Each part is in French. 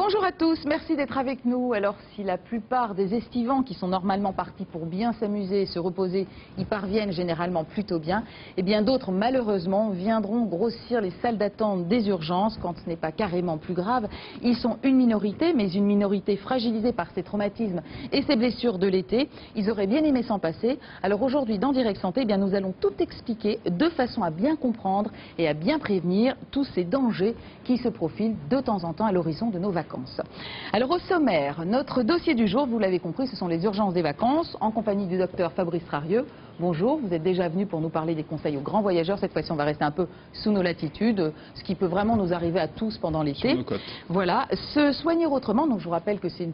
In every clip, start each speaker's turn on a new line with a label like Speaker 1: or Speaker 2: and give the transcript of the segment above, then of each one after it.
Speaker 1: Bonjour à tous, merci d'être avec nous. Alors si la plupart des estivants qui sont normalement partis pour bien s'amuser et se reposer y parviennent généralement plutôt bien, eh bien d'autres malheureusement viendront grossir les salles d'attente des urgences quand ce n'est pas carrément plus grave. Ils sont une minorité, mais une minorité fragilisée par ces traumatismes et ces blessures de l'été. Ils auraient bien aimé s'en passer. Alors aujourd'hui dans Direct Santé, eh bien, nous allons tout expliquer de façon à bien comprendre et à bien prévenir tous ces dangers qui se profilent de temps en temps à l'horizon de nos vacances. Alors au sommaire, notre dossier du jour, vous l'avez compris, ce sont les urgences des vacances, en compagnie du docteur Fabrice Rarieux. Bonjour, vous êtes déjà venu pour nous parler des conseils aux grands voyageurs. Cette fois-ci, on va rester un peu sous nos latitudes, ce qui peut vraiment nous arriver à tous pendant l'été. Voilà, se soigner autrement. Donc je vous rappelle que c'est une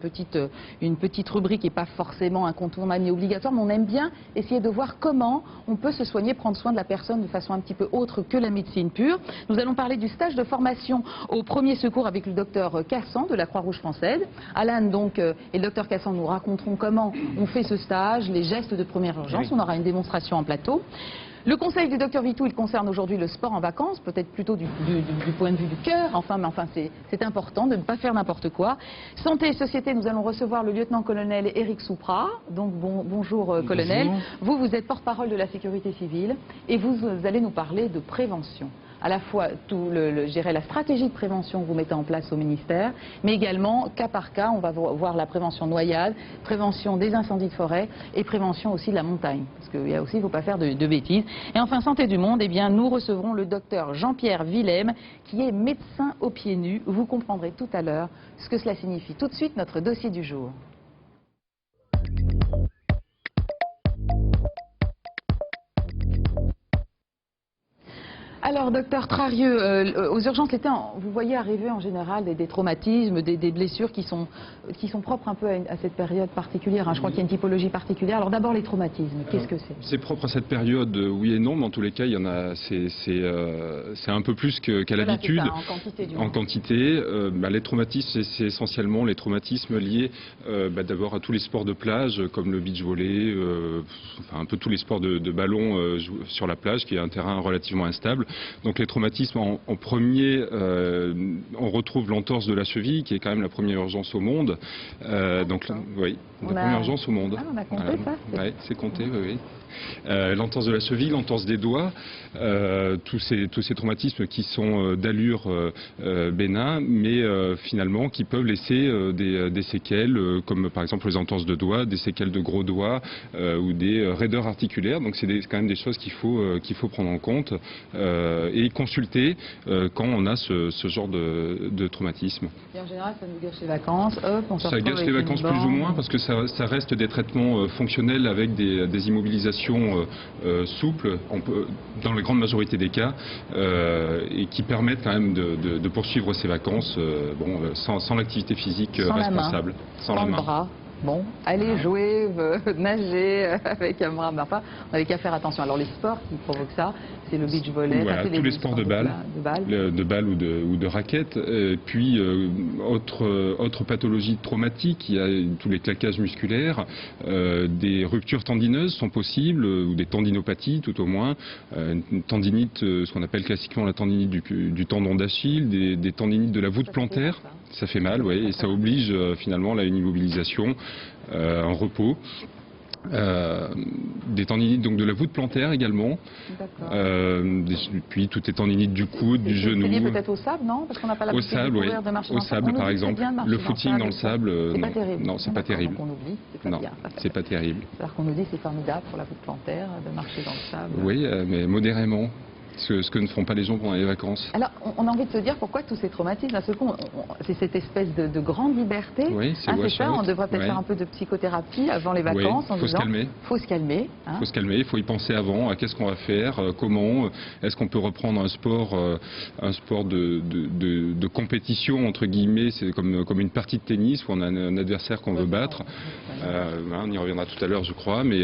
Speaker 1: petite rubrique et pas forcément incontournable ni obligatoire, mais on aime bien essayer de voir comment on peut se soigner, prendre soin de la personne de façon un petit peu autre que la médecine pure. Nous allons parler du stage de formation au premier secours avec le docteur Cassan de la Croix-Rouge française. Alan donc et le docteur Cassan nous raconteront comment on fait ce stage, les gestes de première urgence. On aura une démonstration en plateau. Le conseil du docteur Vitou, il concerne aujourd'hui le sport en vacances, peut-être plutôt du point de vue du cœur, enfin c'est important de ne pas faire n'importe quoi. Santé et société, nous allons recevoir le lieutenant-colonel Éric Souprat. Donc bonjour colonel. Bonjour. Vous êtes porte-parole de la sécurité civile et vous allez nous parler de prévention. À la fois gérer la stratégie de prévention que vous mettez en place au ministère, mais également cas par cas, on va voir la prévention noyade, prévention des incendies de forêt et prévention aussi de la montagne, parce qu'il y a aussi, il ne faut pas faire de bêtises. Et enfin, santé du monde, eh bien, nous recevrons le docteur Jean-Pierre Willem, qui est médecin aux pieds nus. Vous comprendrez tout à l'heure ce que cela signifie. Tout de suite, notre dossier du jour. Alors, docteur Rarieux, aux urgences l'été, vous voyez arriver en général des traumatismes, des blessures qui sont propres un peu à cette période particulière. Je crois qu'il y a une typologie particulière. Alors d'abord les traumatismes, qu'est-ce que c'est?
Speaker 2: C'est propre à cette période, oui et non, mais en tous les cas, il y en a. C'est un peu plus qu'à l'habitude.
Speaker 1: En quantité,
Speaker 2: en quantité. Les traumatismes, c'est essentiellement les traumatismes liés d'abord à tous les sports de plage, comme le beach volley, un peu tous les sports de ballon sur la plage, qui est un terrain relativement instable. Donc les traumatismes, en premier, on retrouve l'entorse de la cheville, qui est quand même la première urgence au monde. Oui, la première urgence au monde.
Speaker 1: Ah, on a compté ça?
Speaker 2: Oui, c'est compté, oui. L'entorse de la cheville, l'entorse des doigts, tous ces traumatismes qui sont d'allure bénin, mais finalement qui peuvent laisser des séquelles, comme par exemple les entorses de doigts, des séquelles de gros doigts ou des raideurs articulaires. Donc c'est quand même des choses qu'il faut prendre en compte et consulter quand on a ce genre de traumatisme.
Speaker 1: Et en général, ça nous gâche les vacances. Hop, on se
Speaker 2: ça gâche les vacances plus ou moins, parce que ça reste des traitements fonctionnels avec des immobilisations souples, dans la grande majorité des cas, et qui permettent quand même de poursuivre ces vacances sans l'activité physique responsable.
Speaker 1: Sans la main. Bras. Bon, allez jouer, nager avec un bras, enfin, on n'avait qu'à faire attention. Alors les sports qui provoquent ça, c'est le beach volley,
Speaker 2: voilà, tous les sports de balle ou de raquettes. Puis autre pathologie traumatique, il y a tous les claquages musculaires, des ruptures tendineuses sont possibles, ou des tendinopathies tout au moins, une tendinite, ce qu'on appelle classiquement la tendinite du tendon d'Achille, des tendinites de la voûte plantaire. Ça fait mal, oui, et ça oblige finalement à une immobilisation, un repos. Des tendinites donc de la voûte plantaire également. Puis toutes les tendinites du coude, du genou.
Speaker 1: C'est lié peut-être au sable, non? Parce qu'on n'a pas l'habitude de courir, de marcher dans le sable.
Speaker 2: Au sable, par exemple. Le footing dans le sable,
Speaker 1: c'est pas terrible.
Speaker 2: Non, c'est pas terrible.
Speaker 1: Donc on oublie, c'est pas bien.
Speaker 2: C'est pas terrible.
Speaker 1: Alors qu'on nous dit c'est formidable pour la voûte plantaire de marcher dans le sable.
Speaker 2: Oui, mais modérément. Ce que ne font pas les gens pendant les vacances.
Speaker 1: Alors, on a envie de se dire pourquoi tous ces traumatismes, à ce coup, c'est cette espèce de grande liberté.
Speaker 2: Oui, c'est
Speaker 1: ça, on devrait peut-être faire un peu de psychothérapie avant les vacances.
Speaker 2: Il faut se calmer.
Speaker 1: Faut se calmer.
Speaker 2: Il faut se calmer, il faut y penser avant, à qu'est-ce qu'on va faire, comment, est-ce qu'on peut reprendre un sport de compétition, entre guillemets, c'est comme une partie de tennis où on a un adversaire qu'on veut battre. On y reviendra tout à l'heure, je crois, mais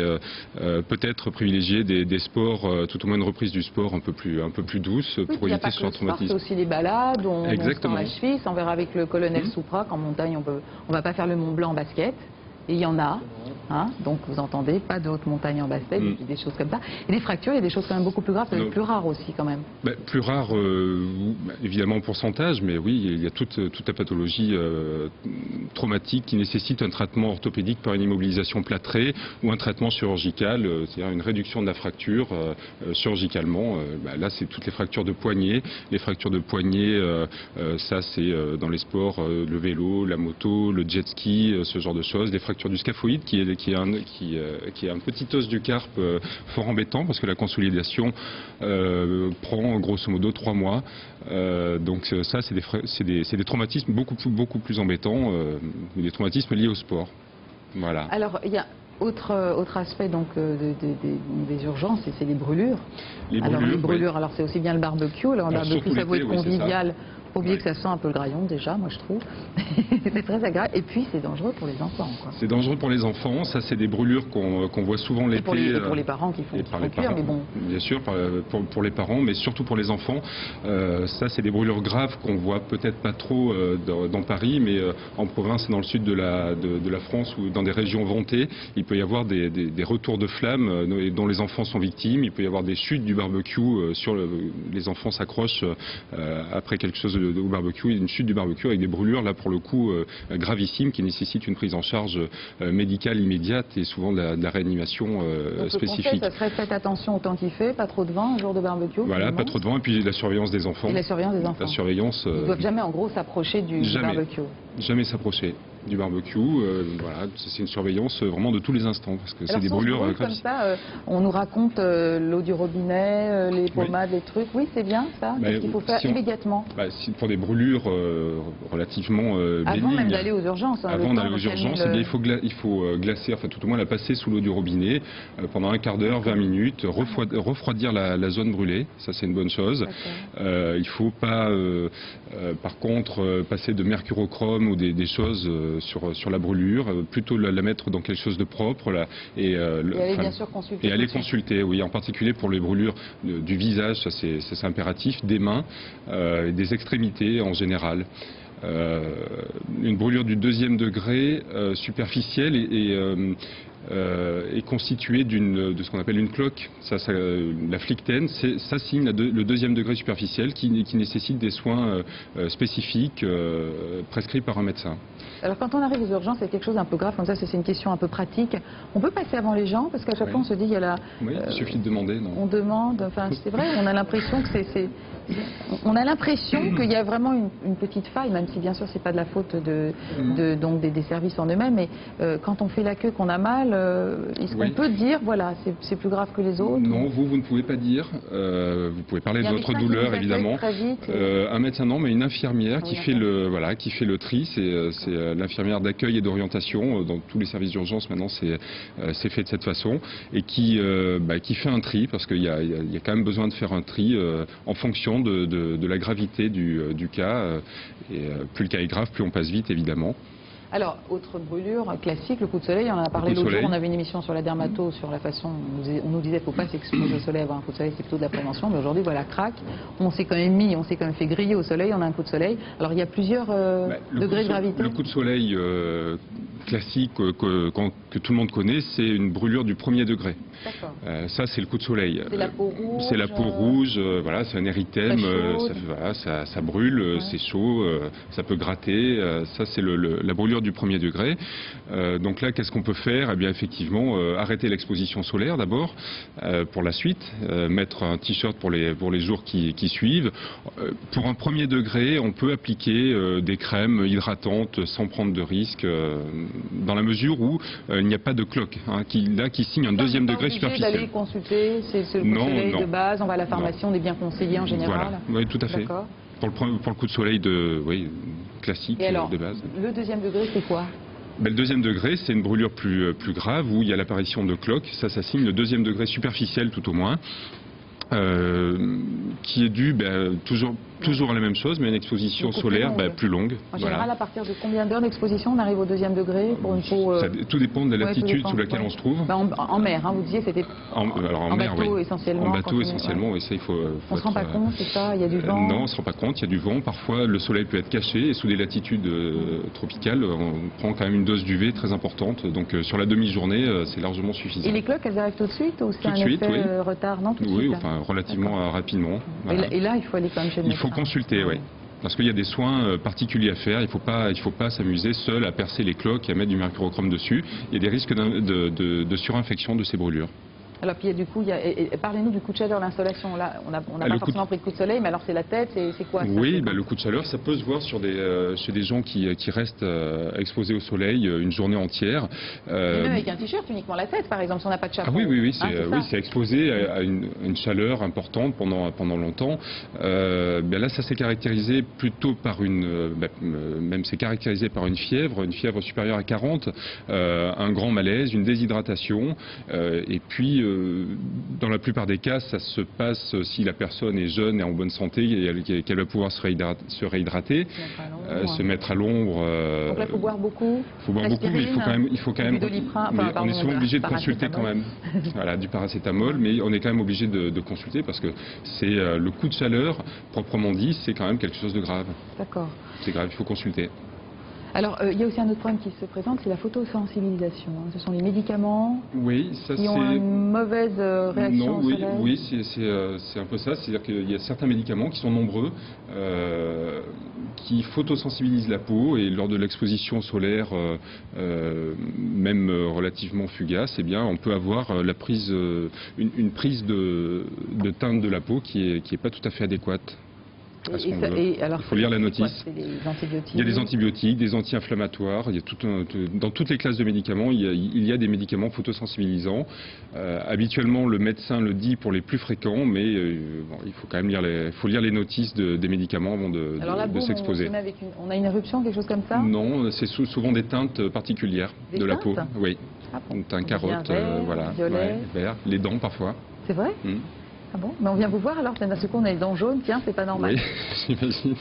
Speaker 2: peut-être privilégier des sports, tout au moins une reprise du sport un peu plus douce pour éviter ce genre de traumatisme.
Speaker 1: Il y a aussi les balades, on se tend la cheville, on verra avec le colonel Souprat qu'en montagne on va pas faire le Mont Blanc en basket. Et il y en a. Hein, donc vous entendez, pas de haute montagne en Basse-Tête, des choses comme ça. Et les fractures, il y a des choses quand même beaucoup plus graves, ça va être plus rare aussi quand même.
Speaker 2: Plus rare, évidemment en pourcentage, mais oui, il y a toute la pathologie traumatique qui nécessite un traitement orthopédique par une immobilisation plâtrée ou un traitement chirurgical, c'est-à-dire une réduction de la fracture chirurgicalement. Là, c'est toutes les fractures de poignet. Les fractures de poignet, ça c'est dans les sports, le vélo, la moto, le jet ski, ce genre de choses. Les fractures du scaphoïde qui est un petit os du carpe fort embêtant parce que la consolidation prend grosso modo 3 mois. Donc ça, c'est des traumatismes beaucoup plus embêtants, des traumatismes liés au sport. Voilà.
Speaker 1: Alors, il y a autre aspect donc, des urgences, c'est les brûlures. Les brûlures, alors c'est aussi bien le barbecue. Alors, le barbecue, ça va être convivial. Faut oublier que ça sent un peu le graillon déjà, moi je trouve. C'est très agréable. Et puis c'est dangereux pour les enfants.
Speaker 2: C'est dangereux pour les enfants. Ça, c'est des brûlures qu'on voit souvent l'été.
Speaker 1: Et pour les parents qui font cuire, mais bon.
Speaker 2: Bien sûr, pour les parents, mais surtout pour les enfants. Ça, c'est des brûlures graves qu'on voit peut-être pas trop dans Paris, mais en province et dans le sud de la France ou dans des régions ventées, il peut y avoir des retours de flammes dont les enfants sont victimes. Il peut y avoir des chutes du barbecue les enfants s'accrochent après quelque chose au barbecue, une chute du barbecue avec des brûlures là pour le coup gravissimes qui nécessitent une prise en charge médicale immédiate et souvent de la réanimation spécifique.
Speaker 1: Le conseil, ça serait faites attention au temps qu'il fait, pas trop de vent un jour de barbecue.
Speaker 2: Voilà, pas trop de vent et puis la surveillance des enfants.
Speaker 1: Et la surveillance des enfants.
Speaker 2: La surveillance.
Speaker 1: Ils ne doivent jamais en gros s'approcher du barbecue.
Speaker 2: Jamais s'approcher du barbecue. Voilà, c'est une surveillance vraiment de tous les instants parce que c'est des brûlures
Speaker 1: comme ça. On nous raconte l'eau du robinet, les pommades, les trucs. Oui, c'est bien ça. Qu'est-ce qu'il faut faire immédiatement?
Speaker 2: Pour des brûlures relativement bénignes.
Speaker 1: Avant même d'aller aux urgences.
Speaker 2: Avant d'aller aux urgences, il faut glacer, enfin tout au moins la passer sous l'eau du robinet pendant un quart d'heure, 20 minutes, refroidir la zone brûlée. Ça, c'est une bonne chose. Il ne faut pas, par contre, passer de mercurochrome ou des choses sur la brûlure, plutôt la mettre dans quelque chose de propre et aller bien sûr consulter. Et aller consulter, oui, en particulier pour les brûlures du visage, ça c'est impératif, des mains et des extrémités en général. Une brûlure du 2e degré superficielle est constituée de ce qu'on appelle une cloque. La flictène, ça signe le 2e degré superficiel qui nécessite des soins spécifiques prescrits par un médecin.
Speaker 1: Alors quand on arrive aux urgences, c'est quelque chose d'un peu grave, comme ça c'est une question un peu pratique. On peut passer avant les gens, parce qu'à chaque fois on se dit, il y a la...
Speaker 2: Oui, il suffit de demander, non?
Speaker 1: On demande, enfin c'est vrai, on a l'impression que on a l'impression qu'il y a vraiment une petite faille, même si bien sûr c'est pas de la faute donc des services en eux-mêmes, mais quand on fait la queue, qu'on a mal, est-ce qu'on peut dire, voilà, c'est plus grave que les autres?
Speaker 2: Non, vous ne pouvez pas dire. Vous pouvez parler de votre douleur, évidemment. Un médecin, non, mais une infirmière qui fait le tri. C'est l'infirmière d'accueil et d'orientation. Dans tous les services d'urgence, maintenant, c'est fait de cette façon. Et qui fait un tri, parce qu'il y a quand même besoin de faire un tri en fonction de la gravité du cas. Et plus le cas est grave, plus on passe vite, évidemment.
Speaker 1: Alors, autre brûlure classique, le coup de soleil, on en a parlé l'autre jour, on avait une émission sur la dermato, sur la façon, on nous disait qu'il ne faut pas s'exposer au soleil, avoir un coup de soleil, c'est plutôt de la prévention, mais aujourd'hui, voilà, crac, on s'est quand même fait griller au soleil, on a un coup de soleil. Alors, il y a plusieurs degrés de gravité.
Speaker 2: Le coup de soleil classique que tout le monde connaît, c'est une brûlure du 1er degré. Ça, c'est le coup de soleil.
Speaker 1: C'est la peau rouge.
Speaker 2: C'est la peau rouge, voilà, c'est un érythème, ça brûle, c'est chaud, ça peut gratter, ça c'est la brûlure du 1er degré. Donc là, qu'est-ce qu'on peut faire? Eh bien, effectivement, arrêter l'exposition solaire d'abord, pour la suite, mettre un t-shirt pour les jours qui suivent. Pour un 1er degré, on peut appliquer des crèmes hydratantes sans prendre de risques, dans la mesure où il n'y a pas de cloque, qui signe un 2e degré superficiel.
Speaker 1: D'aller consulter, c'est le coup de soleil de base, on va à la pharmacie, on est bien conseillé en général.
Speaker 2: Voilà. Oui, tout à fait. Pour le coup de soleil classique de base.
Speaker 1: Le 2e degré, c'est quoi?
Speaker 2: Le 2e degré, c'est une brûlure plus grave où il y a l'apparition de cloques. Ça signe le 2e degré superficiel tout au moins. Qui est dû toujours toujours la même chose, mais une exposition
Speaker 1: Beaucoup
Speaker 2: solaire
Speaker 1: plus longue.
Speaker 2: plus longue.
Speaker 1: En général, à partir de combien d'heures d'exposition on arrive au 2e degré pour une peau
Speaker 2: Tout dépend de la latitude sous laquelle on se trouve.
Speaker 1: En mer, vous disiez c'était
Speaker 2: en mer,
Speaker 1: bateau
Speaker 2: oui.
Speaker 1: essentiellement.
Speaker 2: En bateau essentiellement, et ça il faut.
Speaker 1: On ne se rend pas compte, c'est ça? Il y a du vent?
Speaker 2: Non, on ne se rend pas compte, il y a du vent. Parfois, le soleil peut être caché, et sous des latitudes tropicales, on prend quand même une dose d'UV très importante. Donc sur la demi-journée, c'est largement suffisant.
Speaker 1: Et les cloques, elles arrivent tout de suite ou c'est un effet retard? Non, tout de suite.
Speaker 2: Oui, enfin relativement rapidement.
Speaker 1: Voilà. Et là, il faut aller quand même chez le médecin.
Speaker 2: Il faut consulter, oui. Parce qu'il y a des soins particuliers à faire. Il ne faut pas s'amuser seul à percer les cloques et à mettre du mercurochrome dessus. Il y a des risques de surinfection de ces brûlures. Alors, puis
Speaker 1: du coup, parlez-nous du coup de chaleur, l'insolation. Là, on n'a pas forcément pris de coup de soleil, mais alors c'est la tête, c'est quoi ça?
Speaker 2: Oui, le coup de chaleur, ça peut se voir chez des gens qui restent exposés au soleil une journée entière.
Speaker 1: Même avec un t-shirt, uniquement la tête, par exemple, si on n'a pas de chapeau.
Speaker 2: Ah oui, c'est exposé à une chaleur importante pendant longtemps. Là, ça s'est caractérisé plutôt par c'est caractérisé par une fièvre supérieure à 40, un grand malaise, une déshydratation, et puis dans la plupart des cas, ça se passe si la personne est jeune et en bonne santé et qu'elle va pouvoir se réhydrater, se mettre à l'ombre.
Speaker 1: Donc là, il faut boire beaucoup.
Speaker 2: Il faut boire beaucoup, mais il faut quand même. On est souvent obligé de consulter quand même. Voilà, du paracétamol, mais on est quand même obligé de consulter parce que c'est le coup de chaleur, proprement dit, c'est quand même quelque chose de grave.
Speaker 1: D'accord.
Speaker 2: C'est grave, il faut consulter.
Speaker 1: Alors, il y a aussi un autre problème qui se présente, c'est la photosensibilisation. Ce sont les médicaments qui ont une mauvaise réaction au soleil.
Speaker 2: Oui, c'est un peu ça. C'est-à-dire qu'il y a certains médicaments qui sont nombreux, qui photosensibilisent la peau, et lors de l'exposition solaire, même relativement fugace, on peut avoir une prise de teinte de la peau qui est pas tout à fait adéquate. Il faut lire la notice. Il y a des antibiotiques, des anti-inflammatoires. Dans toutes les classes de médicaments, il y a des médicaments photosensibilisants. Habituellement, le médecin le dit pour les plus fréquents, mais il faut quand même lire les notices des médicaments avant de s'exposer.
Speaker 1: On a une éruption, quelque chose comme ça?
Speaker 2: Non, c'est souvent des teintes particulières de la peau. Oui, une teinte carotte,
Speaker 1: violet,
Speaker 2: vert, les dents parfois.
Speaker 1: C'est vrai? Ah bon? Mais on vient vous voir alors, d'un seul coup on a les dents jaunes, tiens, c'est pas normal.
Speaker 2: Oui, j'imagine.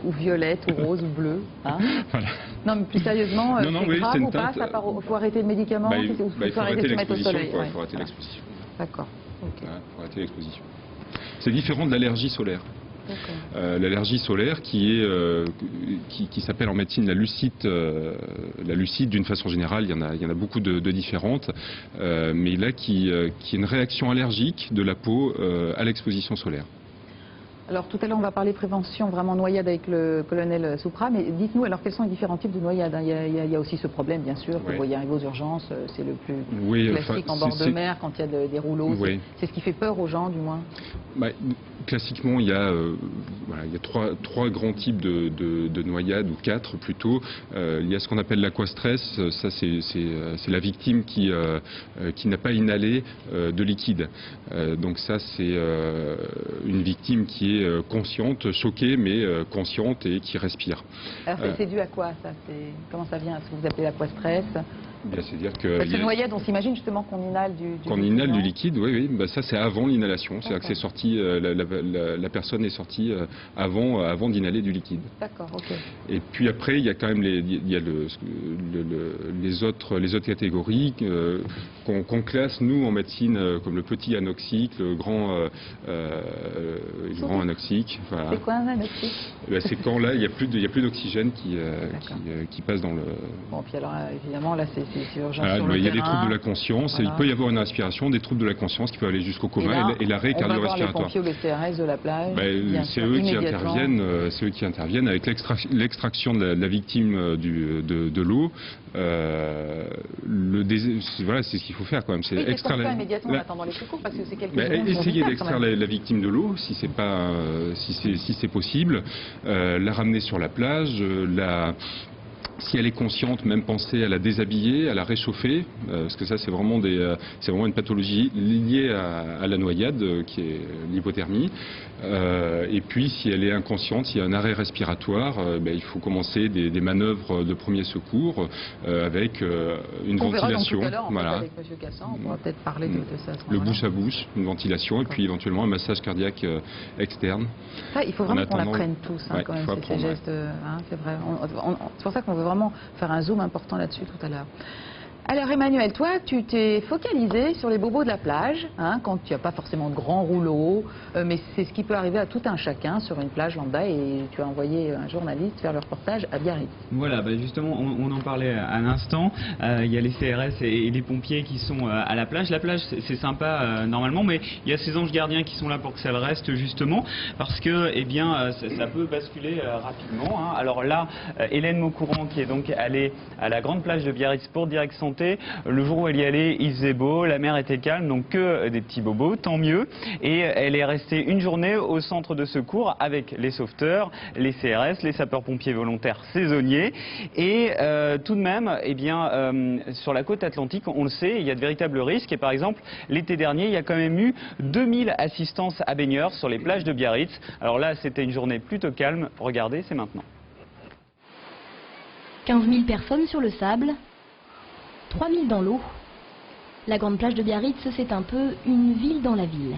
Speaker 1: Ou violette, ou rose, ou bleu. Hein?
Speaker 2: Voilà.
Speaker 1: Non, mais plus sérieusement, c'est grave ou pas? Il faut arrêter le médicament?
Speaker 2: Il faut arrêter l'exposition. Il faut arrêter l'exposition.
Speaker 1: D'accord.
Speaker 2: Il faut arrêter l'exposition. C'est différent de l'allergie solaire. L'allergie solaire qui s'appelle en médecine la lucite. La lucite, d'une façon générale, il y en a beaucoup de différentes, mais là qui est une réaction allergique de la peau à l'exposition solaire.
Speaker 1: Alors tout à l'heure on va parler prévention, vraiment noyade avec le colonel Soupra, mais dites-nous alors quels sont les différents types de noyades? Il y a aussi ce problème bien sûr, que vous voyez arriver aux urgences, c'est le plus classique en bord de mer quand il y a des rouleaux, c'est ce qui fait peur aux gens du moins.
Speaker 2: Classiquement il y a trois grands types de noyades, ou quatre plutôt. Il y a ce qu'on appelle l'aquastress, ça c'est la victime qui n'a pas inhalé de liquide. Donc ça c'est une victime qui est consciente, choquée, mais consciente et qui respire.
Speaker 1: Alors c'est dû à quoi ça? Comment ça vient? Ce que vous appelez l'aquastress?
Speaker 2: C'est-à-dire que
Speaker 1: cette noyade, on s'imagine justement qu'on inhale du liquide.
Speaker 2: Qu'on inhale du liquide, oui. Ça c'est avant l'inhalation. C'est-à-dire que c'est sorti, la personne est sortie avant d'inhaler du liquide.
Speaker 1: D'accord, ok.
Speaker 2: Et puis après, il y a quand même les autres catégories qu'on classe nous en médecine comme le petit anoxique, le grand anoxique. Voilà.
Speaker 1: C'est quoi un anoxique?
Speaker 2: C'est quand là il y a plus d'oxygène qui passe dans le.
Speaker 1: Bon, puis alors évidemment là c'est urgent.
Speaker 2: Il y a des troubles de la conscience, et il peut y avoir une respiration, des troubles de la conscience qui peuvent aller jusqu'au coma et l'arrêt cardio-respiratoire.
Speaker 1: On va voir les pompiers ou les CRS de la plage.
Speaker 2: C'est eux qui interviennent avec l'extraction de la victime de l'eau. Voilà, c'est ce qu'il faut faire quand même.
Speaker 1: C'est extraire immédiatement en attendant les secours, parce que c'est quelque chose.
Speaker 2: Essayer d'extraire la victime de l'eau si c'est possible, la ramener sur la plage, Si elle est consciente, même penser à la déshabiller, à la réchauffer, parce que ça c'est vraiment une pathologie liée à la noyade, qui est l'hypothermie. Et puis si elle est inconsciente, s'il y a un arrêt respiratoire, il faut commencer des manœuvres de premier secours avec une ventilation.
Speaker 1: On verra tout à l'heure,
Speaker 2: voilà.
Speaker 1: avec M. Cassan, on pourra peut-être parler de ça.
Speaker 2: Le bouche à bouche, une ventilation, et puis éventuellement un massage cardiaque externe.
Speaker 1: Ça, il faut vraiment qu'on l'apprenne tous,
Speaker 2: ouais,
Speaker 1: quand même, ces gestes. C'est vrai. C'est pour ça qu'on veut vraiment faire un zoom important là-dessus tout à l'heure. Alors Emmanuel, toi, tu t'es focalisé sur les bobos de la plage, quand tu n'as pas forcément de grands rouleaux, mais c'est ce qui peut arriver à tout un chacun sur une plage lambda, et tu as envoyé un journaliste faire le reportage à Biarritz.
Speaker 3: Voilà, justement, on en parlait à l'instant, il y a les CRS et les pompiers qui sont à la plage. La plage, c'est sympa normalement, mais il y a ces anges gardiens qui sont là pour que ça le reste justement, parce que ça peut basculer rapidement. Alors là, Hélène Maucourant, qui est donc allée à la grande plage de Biarritz pour Direct Santé, le jour où elle y allait, il faisait beau, la mer était calme, donc que des petits bobos, tant mieux. Et elle est restée une journée au centre de secours avec les sauveteurs, les CRS, les sapeurs-pompiers volontaires saisonniers. Et tout de même, sur la côte atlantique, on le sait, il y a de véritables risques. Et par exemple, l'été dernier, il y a quand même eu 2000 assistances à baigneurs sur les plages de Biarritz. Alors là, c'était une journée plutôt calme. Regardez, c'est maintenant.
Speaker 4: 15 000 personnes sur le sable, 3 000 dans l'eau. La grande plage de Biarritz, c'est un peu une ville dans la ville.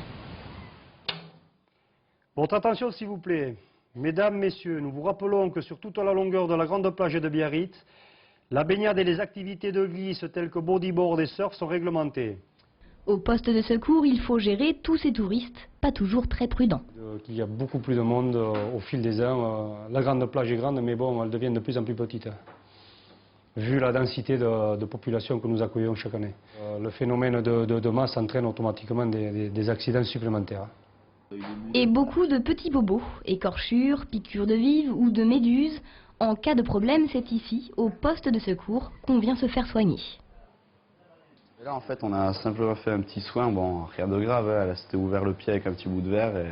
Speaker 5: Votre attention s'il vous plaît. Mesdames, messieurs, nous vous rappelons que sur toute la longueur de la grande plage de Biarritz, la baignade et les activités de glisse telles que bodyboard et surf sont réglementées.
Speaker 4: Au poste de secours, il faut gérer tous ces touristes, pas toujours très prudents.
Speaker 5: Il y a beaucoup plus de monde au fil des ans. La grande plage est grande, mais bon, elle devient de plus en plus petite, vu la densité de population que nous accueillons chaque année. Le phénomène de masse entraîne automatiquement des accidents supplémentaires.
Speaker 4: Et beaucoup de petits bobos, écorchures, piqûres de vives ou de méduses. En cas de problème, c'est ici, au poste de secours, qu'on vient se faire soigner.
Speaker 6: Et là, en fait, on a simplement fait un petit soin, bon, rien de grave, elle s'était ouvert le pied avec un petit bout de verre, et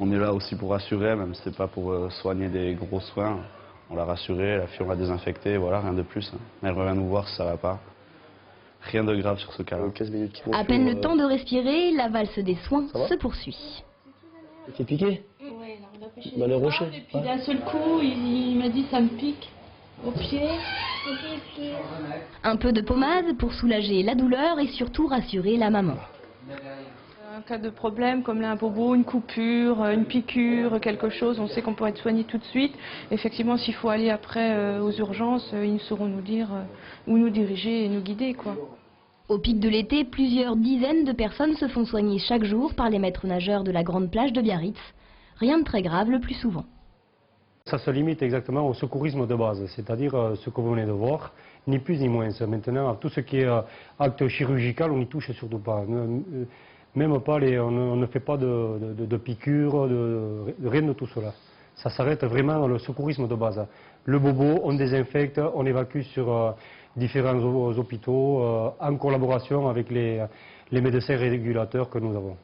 Speaker 6: on est là aussi pour rassurer, même si c'est pas pour soigner des gros soins. On l'a rassurée, la fille on l'a désinfectée, voilà, rien de plus. Elle revient nous voir si ça va pas. Rien de grave sur ce cas-là.
Speaker 4: À peine le temps de respirer, la valse des soins se poursuit.
Speaker 7: Tu t'es piqué?
Speaker 8: Oui, il a pêché
Speaker 7: Dans les rochers.
Speaker 8: Et puis d'un seul coup, il m'a dit ça me pique au pied.
Speaker 4: Un peu de pommade pour soulager la douleur et surtout rassurer la maman.
Speaker 8: En cas de problème comme là un bobo, une coupure, une piqûre, quelque chose, on sait qu'on pourra être soigné tout de suite. Effectivement, s'il faut aller après aux urgences, ils sauront nous dire où nous diriger et nous guider, quoi.
Speaker 4: Au pic de l'été, plusieurs dizaines de personnes se font soigner chaque jour par les maîtres nageurs de la grande plage de Biarritz. Rien de très grave le plus souvent.
Speaker 5: Ça se limite exactement au secourisme de base, c'est-à-dire ce que vous venez de voir, ni plus ni moins. Maintenant, tout ce qui est acte chirurgical, on n'y touche surtout pas. Même pas on ne fait pas de piqûres, rien de tout cela. Ça s'arrête vraiment dans le secourisme de base. Le bobo, on désinfecte, on évacue sur différents hôpitaux en collaboration avec les médecins régulateurs que nous avons.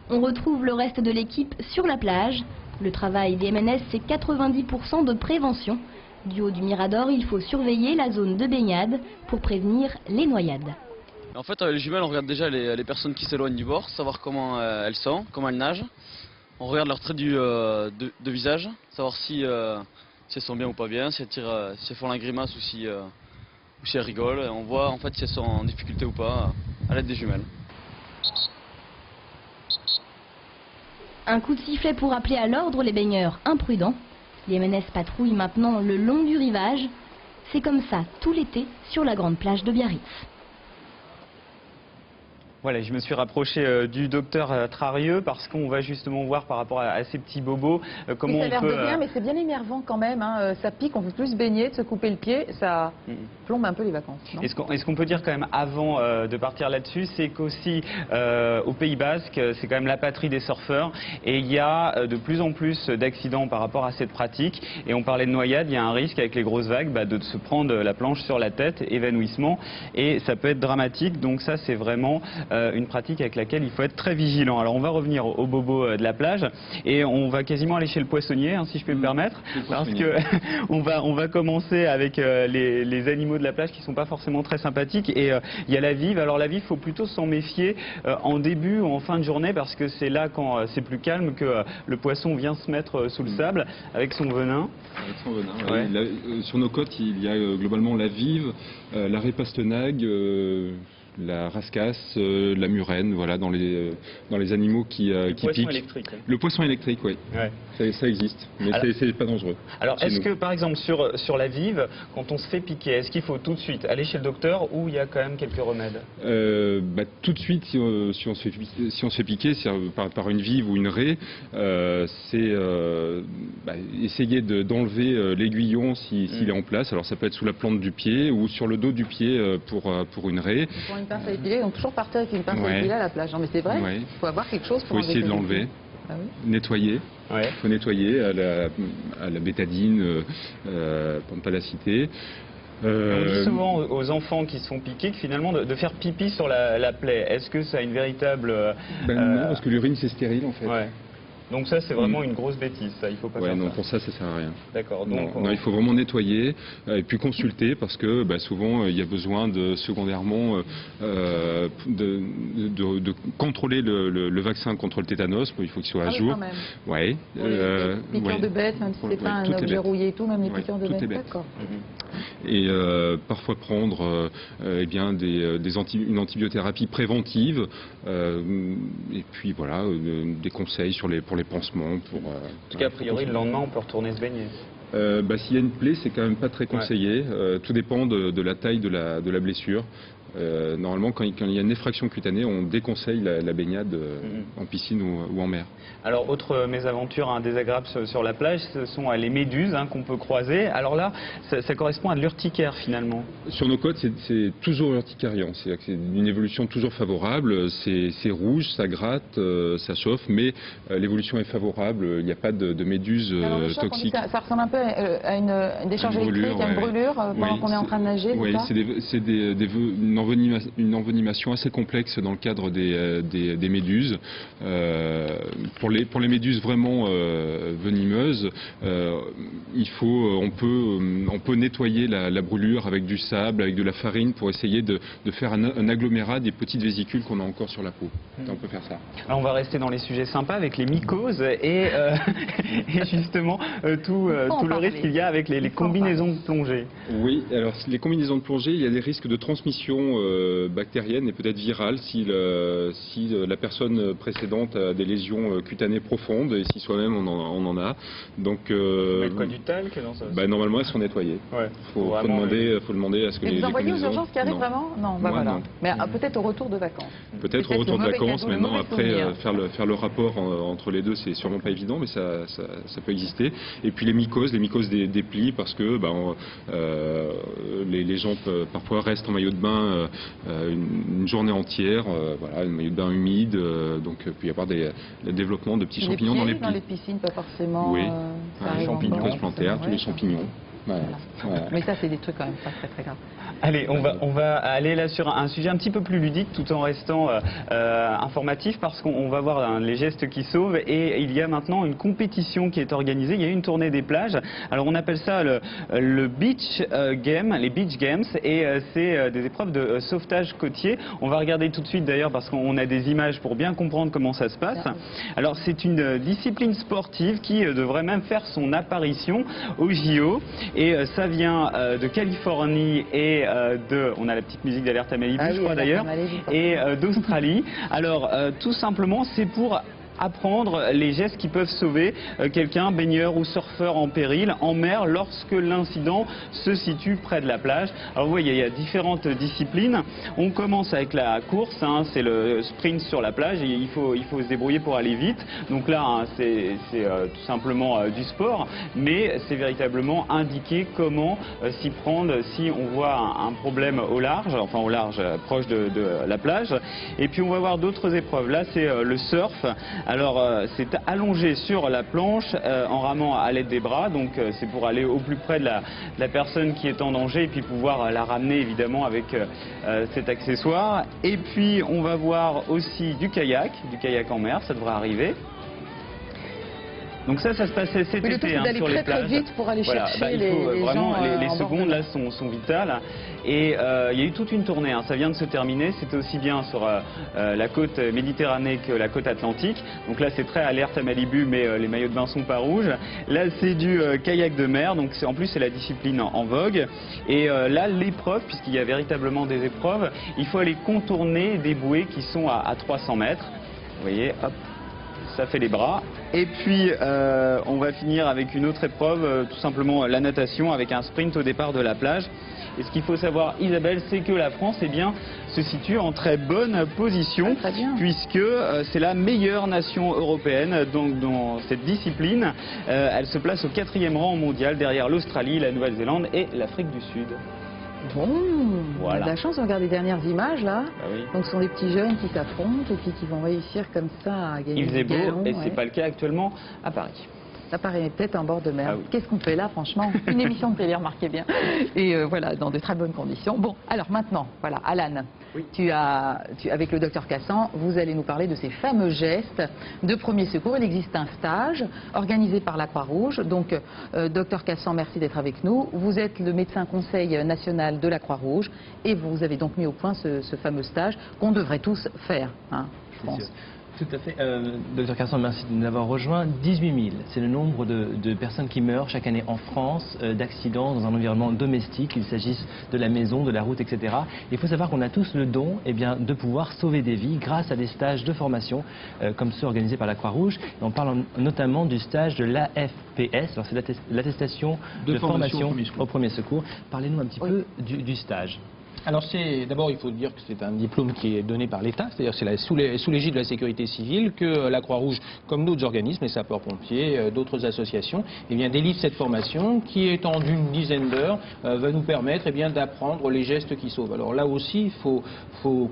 Speaker 4: On retrouve le reste de l'équipe sur la plage. Le travail des MNS, c'est 90% de prévention. Du haut du Mirador, il faut surveiller la zone de baignade pour prévenir les noyades.
Speaker 9: En fait, avec les jumelles, on regarde déjà les personnes qui s'éloignent du bord, savoir comment elles sont, comment elles nagent. On regarde leurs traits de visage, savoir si elles sont bien ou pas bien, si elles font la grimace ou si elles rigolent. Et on voit en fait si elles sont en difficulté ou pas à l'aide des jumelles.
Speaker 4: Un coup de sifflet pour appeler à l'ordre les baigneurs imprudents. Les MNS patrouillent maintenant le long du rivage. C'est comme ça tout l'été sur la grande plage de Biarritz.
Speaker 3: Voilà, je me suis rapproché du docteur Trarieux parce qu'on va justement voir par rapport à ces petits bobos comment
Speaker 1: ça a
Speaker 3: on
Speaker 1: l'air
Speaker 3: peut...
Speaker 1: de bien, mais c'est bien énervant quand même. Ça pique, on veut plus se baigner, de se couper le pied, ça plombe un peu les vacances.
Speaker 3: Est-ce qu'on peut dire quand même avant de partir là-dessus, c'est qu'aussi au Pays Basque, c'est quand même la patrie des surfeurs et il y a de plus en plus d'accidents par rapport à cette pratique. Et on parlait de noyade, il y a un risque avec les grosses vagues de se prendre la planche sur la tête, évanouissement, et ça peut être dramatique. Donc ça c'est vraiment une pratique avec laquelle il faut être très vigilant. Alors on va revenir au bobo de la plage et on va quasiment aller chez le poissonnier, hein, si je peux me permettre, parce que on va commencer avec les animaux de la plage qui sont pas forcément très sympathiques, et il y a la vive. Alors la vive, il faut plutôt s'en méfier en début ou en fin de journée, parce que c'est là, quand c'est plus calme, que le poisson vient se mettre sous le sable avec son venin.
Speaker 2: Avec son venin, ouais. Sur nos côtes, il y a globalement la vive, la raie pastenague, la rascasse, la murène, voilà, dans les animaux qui piquent.
Speaker 3: Électrique.
Speaker 2: Le poisson électrique, oui. Ouais. Ça existe, mais c'est pas dangereux.
Speaker 3: Alors, est-ce que, par exemple, sur la vive, quand on se fait piquer, est-ce qu'il faut tout de suite aller chez le docteur, ou il y a quand même quelques remèdes?
Speaker 2: Tout de suite, si on se fait piquer par une vive ou une raie, c'est essayer d'enlever l'aiguillon s'il est en place. Alors, ça peut être sous la plante du pied ou sur le dos du pied pour une raie.
Speaker 1: Pour une pince à épiler, donc toujours partir avec une pince à épiler à la plage. Non, mais c'est vrai, il faut avoir quelque chose pour
Speaker 2: enlever. Il faut essayer de l'enlever. Ah oui. Nettoyer. Il faut nettoyer à la bétadine, pour ne pas la citer.
Speaker 3: On dit souvent aux enfants qui se font piquer que finalement de faire pipi sur la plaie. Est-ce que ça a une véritable...
Speaker 2: Non, parce que l'urine c'est stérile en fait.
Speaker 3: Ouais. Donc ça, c'est vraiment une grosse bêtise, ça, il faut pas faire
Speaker 2: non,
Speaker 3: ça.
Speaker 2: pour ça sert à rien.
Speaker 3: D'accord.
Speaker 2: Non, il faut vraiment nettoyer et puis consulter, parce que souvent il y a besoin secondairement de contrôler le vaccin contre le tétanos. Il faut qu'il soit à jour.
Speaker 1: Oui, les piqûres de bêtes, même si c'est pas un objet rouillé et tout, même les piqûres de bêtes. D'accord.
Speaker 2: Et parfois prendre une antibiothérapie préventive, et puis voilà, des conseils pour les pansements.
Speaker 3: En tout cas, a priori, le lendemain, on peut retourner se baigner.
Speaker 2: S'il y a une plaie, c'est quand même pas très conseillé. Tout dépend de la taille de la blessure. Normalement, quand il y a une effraction cutanée, on déconseille la baignade en piscine ou en mer.
Speaker 3: Alors, autre mésaventure désagréable sur la plage, ce sont les méduses qu'on peut croiser. Alors là, ça correspond à de l'urticaire finalement.
Speaker 2: Sur nos côtes, c'est toujours urticariant. C'est une évolution toujours favorable. C'est rouge, ça gratte, ça chauffe, mais l'évolution est favorable. Il n'y a pas de méduses toxiques.
Speaker 1: Ça ressemble un peu à une décharge électrique, à une brûlure pendant qu'on est en train de nager.
Speaker 2: Oui, c'est une envenimation assez complexe dans le cadre des méduses. Pour les méduses vraiment venimeuses, on peut nettoyer la brûlure avec du sable, avec de la farine, pour essayer de faire un agglomérat des petites vésicules qu'on a encore sur la peau. On peut faire ça.
Speaker 3: Alors on va rester dans les sujets sympas avec les mycoses et justement tout le risque qu'il y a avec les combinaisons de plongée.
Speaker 2: Oui, alors les combinaisons de plongée, il y a des risques de transmission bactérienne et peut-être virale si la personne précédente a des lésions cutanées profondes, et si soi-même on en a. Donc,
Speaker 3: quoi, du talc dans ça?
Speaker 2: Normalement, elles sont nettoyées. Faut demander à ce que
Speaker 1: les envoyer aux urgences qui arrivent vraiment? Non, voilà. Non. Mais peut-être au retour de vacances.
Speaker 2: Peut-être au retour de vacances. Maintenant, après, faire le rapport entre les deux, c'est sûrement pas évident, mais ça peut exister. Et puis les mycoses des plis, parce que les gens parfois restent en maillot de bain une journée entière, un maillot de bain humide, donc il peut y avoir des développements de petits champignons dans les plis.
Speaker 1: Dans les piscines, pas forcément.
Speaker 2: Oui, les champignons plantaires, tous les champignons.
Speaker 1: Voilà. Mais ça, c'est des trucs quand même pas très très graves.
Speaker 3: Allez, on va aller là sur un sujet un petit peu plus ludique, tout en restant informatif, parce qu'on va voir les gestes qui sauvent, et il y a maintenant une compétition qui est organisée. Il y a une tournée des plages. Alors on appelle ça le beach game, les beach games, et c'est des épreuves de sauvetage côtier. On va regarder tout de suite d'ailleurs, parce qu'on a des images pour bien comprendre comment ça se passe. Alors c'est une discipline sportive qui devrait même faire son apparition au JO. Et ça vient de Californie et on a la petite musique d'Alerte à Malibu, je crois d'ailleurs, et d'Australie. Alors tout simplement, c'est pour apprendre les gestes qui peuvent sauver quelqu'un, baigneur ou surfeur en péril en mer, lorsque l'incident se situe près de la plage. Alors vous voyez, il y a différentes disciplines. On commence avec la course, c'est le sprint sur la plage, et il faut se débrouiller pour aller vite. Donc là, c'est tout simplement du sport, mais c'est véritablement indiqué comment s'y prendre si on voit un problème au large, proche de la plage. Et puis on va voir d'autres épreuves. Là, c'est le surf. Alors c'est allongé sur la planche en ramant à l'aide des bras, donc c'est pour aller au plus près de la personne qui est en danger et puis pouvoir la ramener évidemment avec cet accessoire. Et puis on va voir aussi du kayak en mer, ça devrait arriver. Donc ça se passait cet été sur les plages.
Speaker 1: Très vite pour aller chercher
Speaker 3: il faut vraiment les secondes là
Speaker 1: sont
Speaker 3: sont vitales. Et il y a eu toute une tournée, ça vient de se terminer. C'était aussi bien sur la côte Méditerranée que la côte Atlantique. Donc là c'est très alerte à Malibu, mais les maillots de bain sont pas rouges. Là c'est du kayak de mer, donc en plus c'est la discipline en vogue. Et là l'épreuve, puisqu'il y a véritablement des épreuves, il faut aller contourner des bouées qui sont à 300 mètres. Vous voyez, hop. Ça fait les bras. Et puis on va finir avec une autre épreuve, tout simplement la natation avec un sprint au départ de la plage. Et ce qu'il faut savoir, Isabelle, c'est que la France se situe en très bonne position, puisque c'est la meilleure nation européenne dans cette discipline. Elle se place au 4e rang mondial derrière l'Australie, la Nouvelle-Zélande et l'Afrique du Sud.
Speaker 1: Bon, voilà. On a de la chance de regarder les dernières images là.
Speaker 3: Ah oui.
Speaker 1: Donc ce sont des petits jeunes qui s'affrontent et puis qui vont réussir comme ça à gagner.
Speaker 3: Il faisait beau et c'est pas le cas actuellement à Paris.
Speaker 1: Ça paraît peut-être un bord de mer.
Speaker 3: Ah oui.
Speaker 1: Qu'est-ce qu'on fait là, franchement? Une émission de télé, remarquez bien. Et voilà, dans de très bonnes conditions. Bon, alors maintenant, voilà, Alan, oui. Avec le docteur Cassan, vous allez nous parler de ces fameux gestes de premier secours. Il existe un stage organisé par la Croix-Rouge. Donc, docteur Cassan, merci d'être avec nous. Vous êtes le médecin conseil national de la Croix-Rouge et vous avez donc mis au point ce fameux stage qu'on devrait tous faire, hein, je pense.
Speaker 7: Tout à fait. Docteur Cassan, merci de nous avoir rejoint. 18 000, c'est le nombre de personnes qui meurent chaque année en France d'accidents dans un environnement domestique, qu'il s'agisse de la maison, de la route, etc. Il faut savoir qu'on a tous le don de pouvoir sauver des vies grâce à des stages de formation comme ceux organisés par la Croix-Rouge. On parle notamment du stage de l'AFPS, c'est l'attestation de formation au premier secours. Parlez-nous un petit peu du stage.
Speaker 10: Alors d'abord il faut dire que c'est un diplôme qui est donné par l'État, c'est-à-dire c'est sous l'égide de la sécurité civile que la Croix-Rouge, comme d'autres organismes, les sapeurs-pompiers, d'autres associations, délivre cette formation qui est en d'une dizaine d'heures, va nous permettre d'apprendre les gestes qui sauvent. Alors là aussi il faut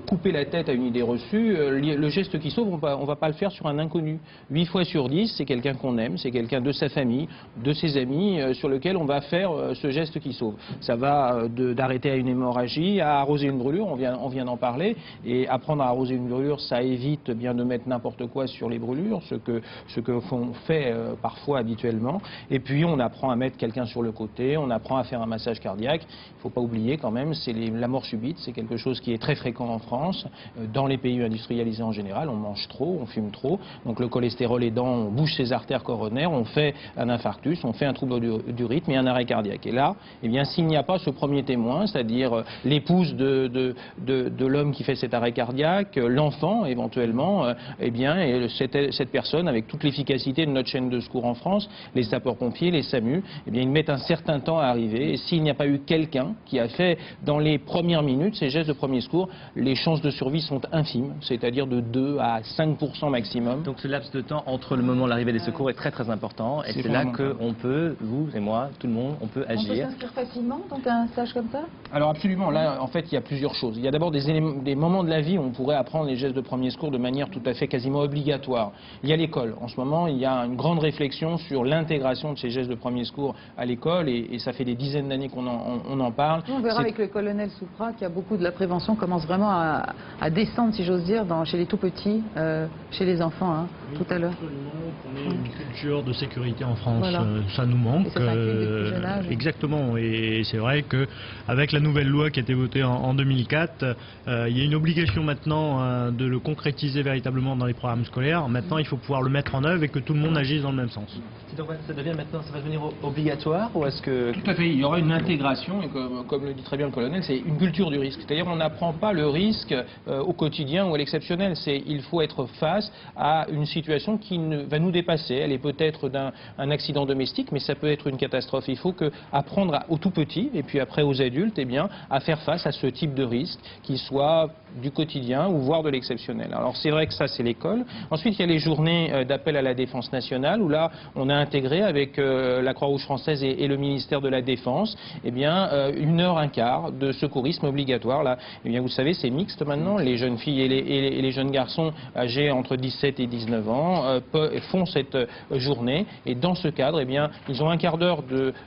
Speaker 10: couper la tête à une idée reçue, le geste qui sauve on va pas le faire sur un inconnu. 8 fois sur 10 c'est quelqu'un qu'on aime, c'est quelqu'un de sa famille, de ses amis sur lequel on va faire ce geste qui sauve. Ça va d'arrêter à une hémorragie, à arroser une brûlure, on vient d'en parler, et apprendre à arroser une brûlure, ça évite de mettre n'importe quoi sur les brûlures, ce que fait parfois habituellement, et puis on apprend à mettre quelqu'un sur le côté, on apprend à faire un massage cardiaque. Il ne faut pas oublier quand même, c'est la mort subite, c'est quelque chose qui est très fréquent en France, dans les pays industrialisés en général, on mange trop, on fume trop, donc le cholestérol aidant, on bouche ses artères coronaires, on fait un infarctus, on fait un trouble du rythme et un arrêt cardiaque. Et là, s'il n'y a pas ce premier témoin, c'est-à-dire l'épouse de l'homme qui fait cet arrêt cardiaque, l'enfant éventuellement, et cette personne, avec toute l'efficacité de notre chaîne de secours en France, les sapeurs-pompiers, les SAMU, ils mettent un certain temps à arriver. Et s'il n'y a pas eu quelqu'un qui a fait dans les premières minutes ces gestes de premier secours, les chances de survie sont infimes, c'est-à-dire de 2 à 5% maximum.
Speaker 7: Donc ce laps de temps entre le moment de l'arrivée des secours est très très important, et c'est là qu'on peut, vous et moi, tout le monde, on peut agir.
Speaker 1: On peut s'inscrire facilement dans un stage comme ça?
Speaker 10: Alors absolument, là en fait il y a plusieurs choses. Il y a d'abord des moments de la vie où on pourrait apprendre les gestes de premier secours de manière tout à fait quasiment obligatoire. Il y a l'école. En ce moment, il y a une grande réflexion sur l'intégration de ces gestes de premier secours à l'école, et ça fait des dizaines d'années qu'on en parle.
Speaker 1: On verra avec le colonel Soupra qu'il y a beaucoup de la prévention commence vraiment à descendre, si j'ose dire, chez les tout petits, chez les enfants, hein, oui, tout à l'heure.
Speaker 11: Absolument, qu'on ait une culture de sécurité en France, voilà. Ça nous manque.
Speaker 1: Et ça s'inclut dès le plus jeune âge.
Speaker 11: Exactement, et c'est vrai qu'avec la nouvelle loi qui a été votée en 2004, il y a une obligation maintenant de le concrétiser véritablement dans les programmes scolaires. Maintenant, il faut pouvoir le mettre en œuvre et que tout le monde agisse dans le même sens.
Speaker 7: Donc, ça devient maintenant, ça va devenir obligatoire, ou est-ce que...
Speaker 10: Tout à fait, il y aura une intégration, et comme le dit très bien le colonel, c'est une culture du risque. C'est-à-dire on n'apprend pas le risque au quotidien ou à l'exceptionnel. Il faut être face à une situation qui va nous dépasser. Elle est peut-être d'un accident domestique, mais ça peut être une catastrophe. Il faut apprendre aux tout petits, et puis après aux adultes, à faire face face à ce type de risque, qui soit du quotidien ou voire de l'exceptionnel. Alors c'est vrai que ça c'est l'école. Ensuite il y a les journées d'appel à la défense nationale où là on a intégré avec la Croix-Rouge française et le ministère de la Défense 1h15 de secourisme obligatoire. Là, eh bien, vous savez c'est mixte maintenant, les jeunes filles et les jeunes garçons âgés entre 17 et 19 ans font cette journée et dans ce cadre eh bien, ils ont un quart d'heure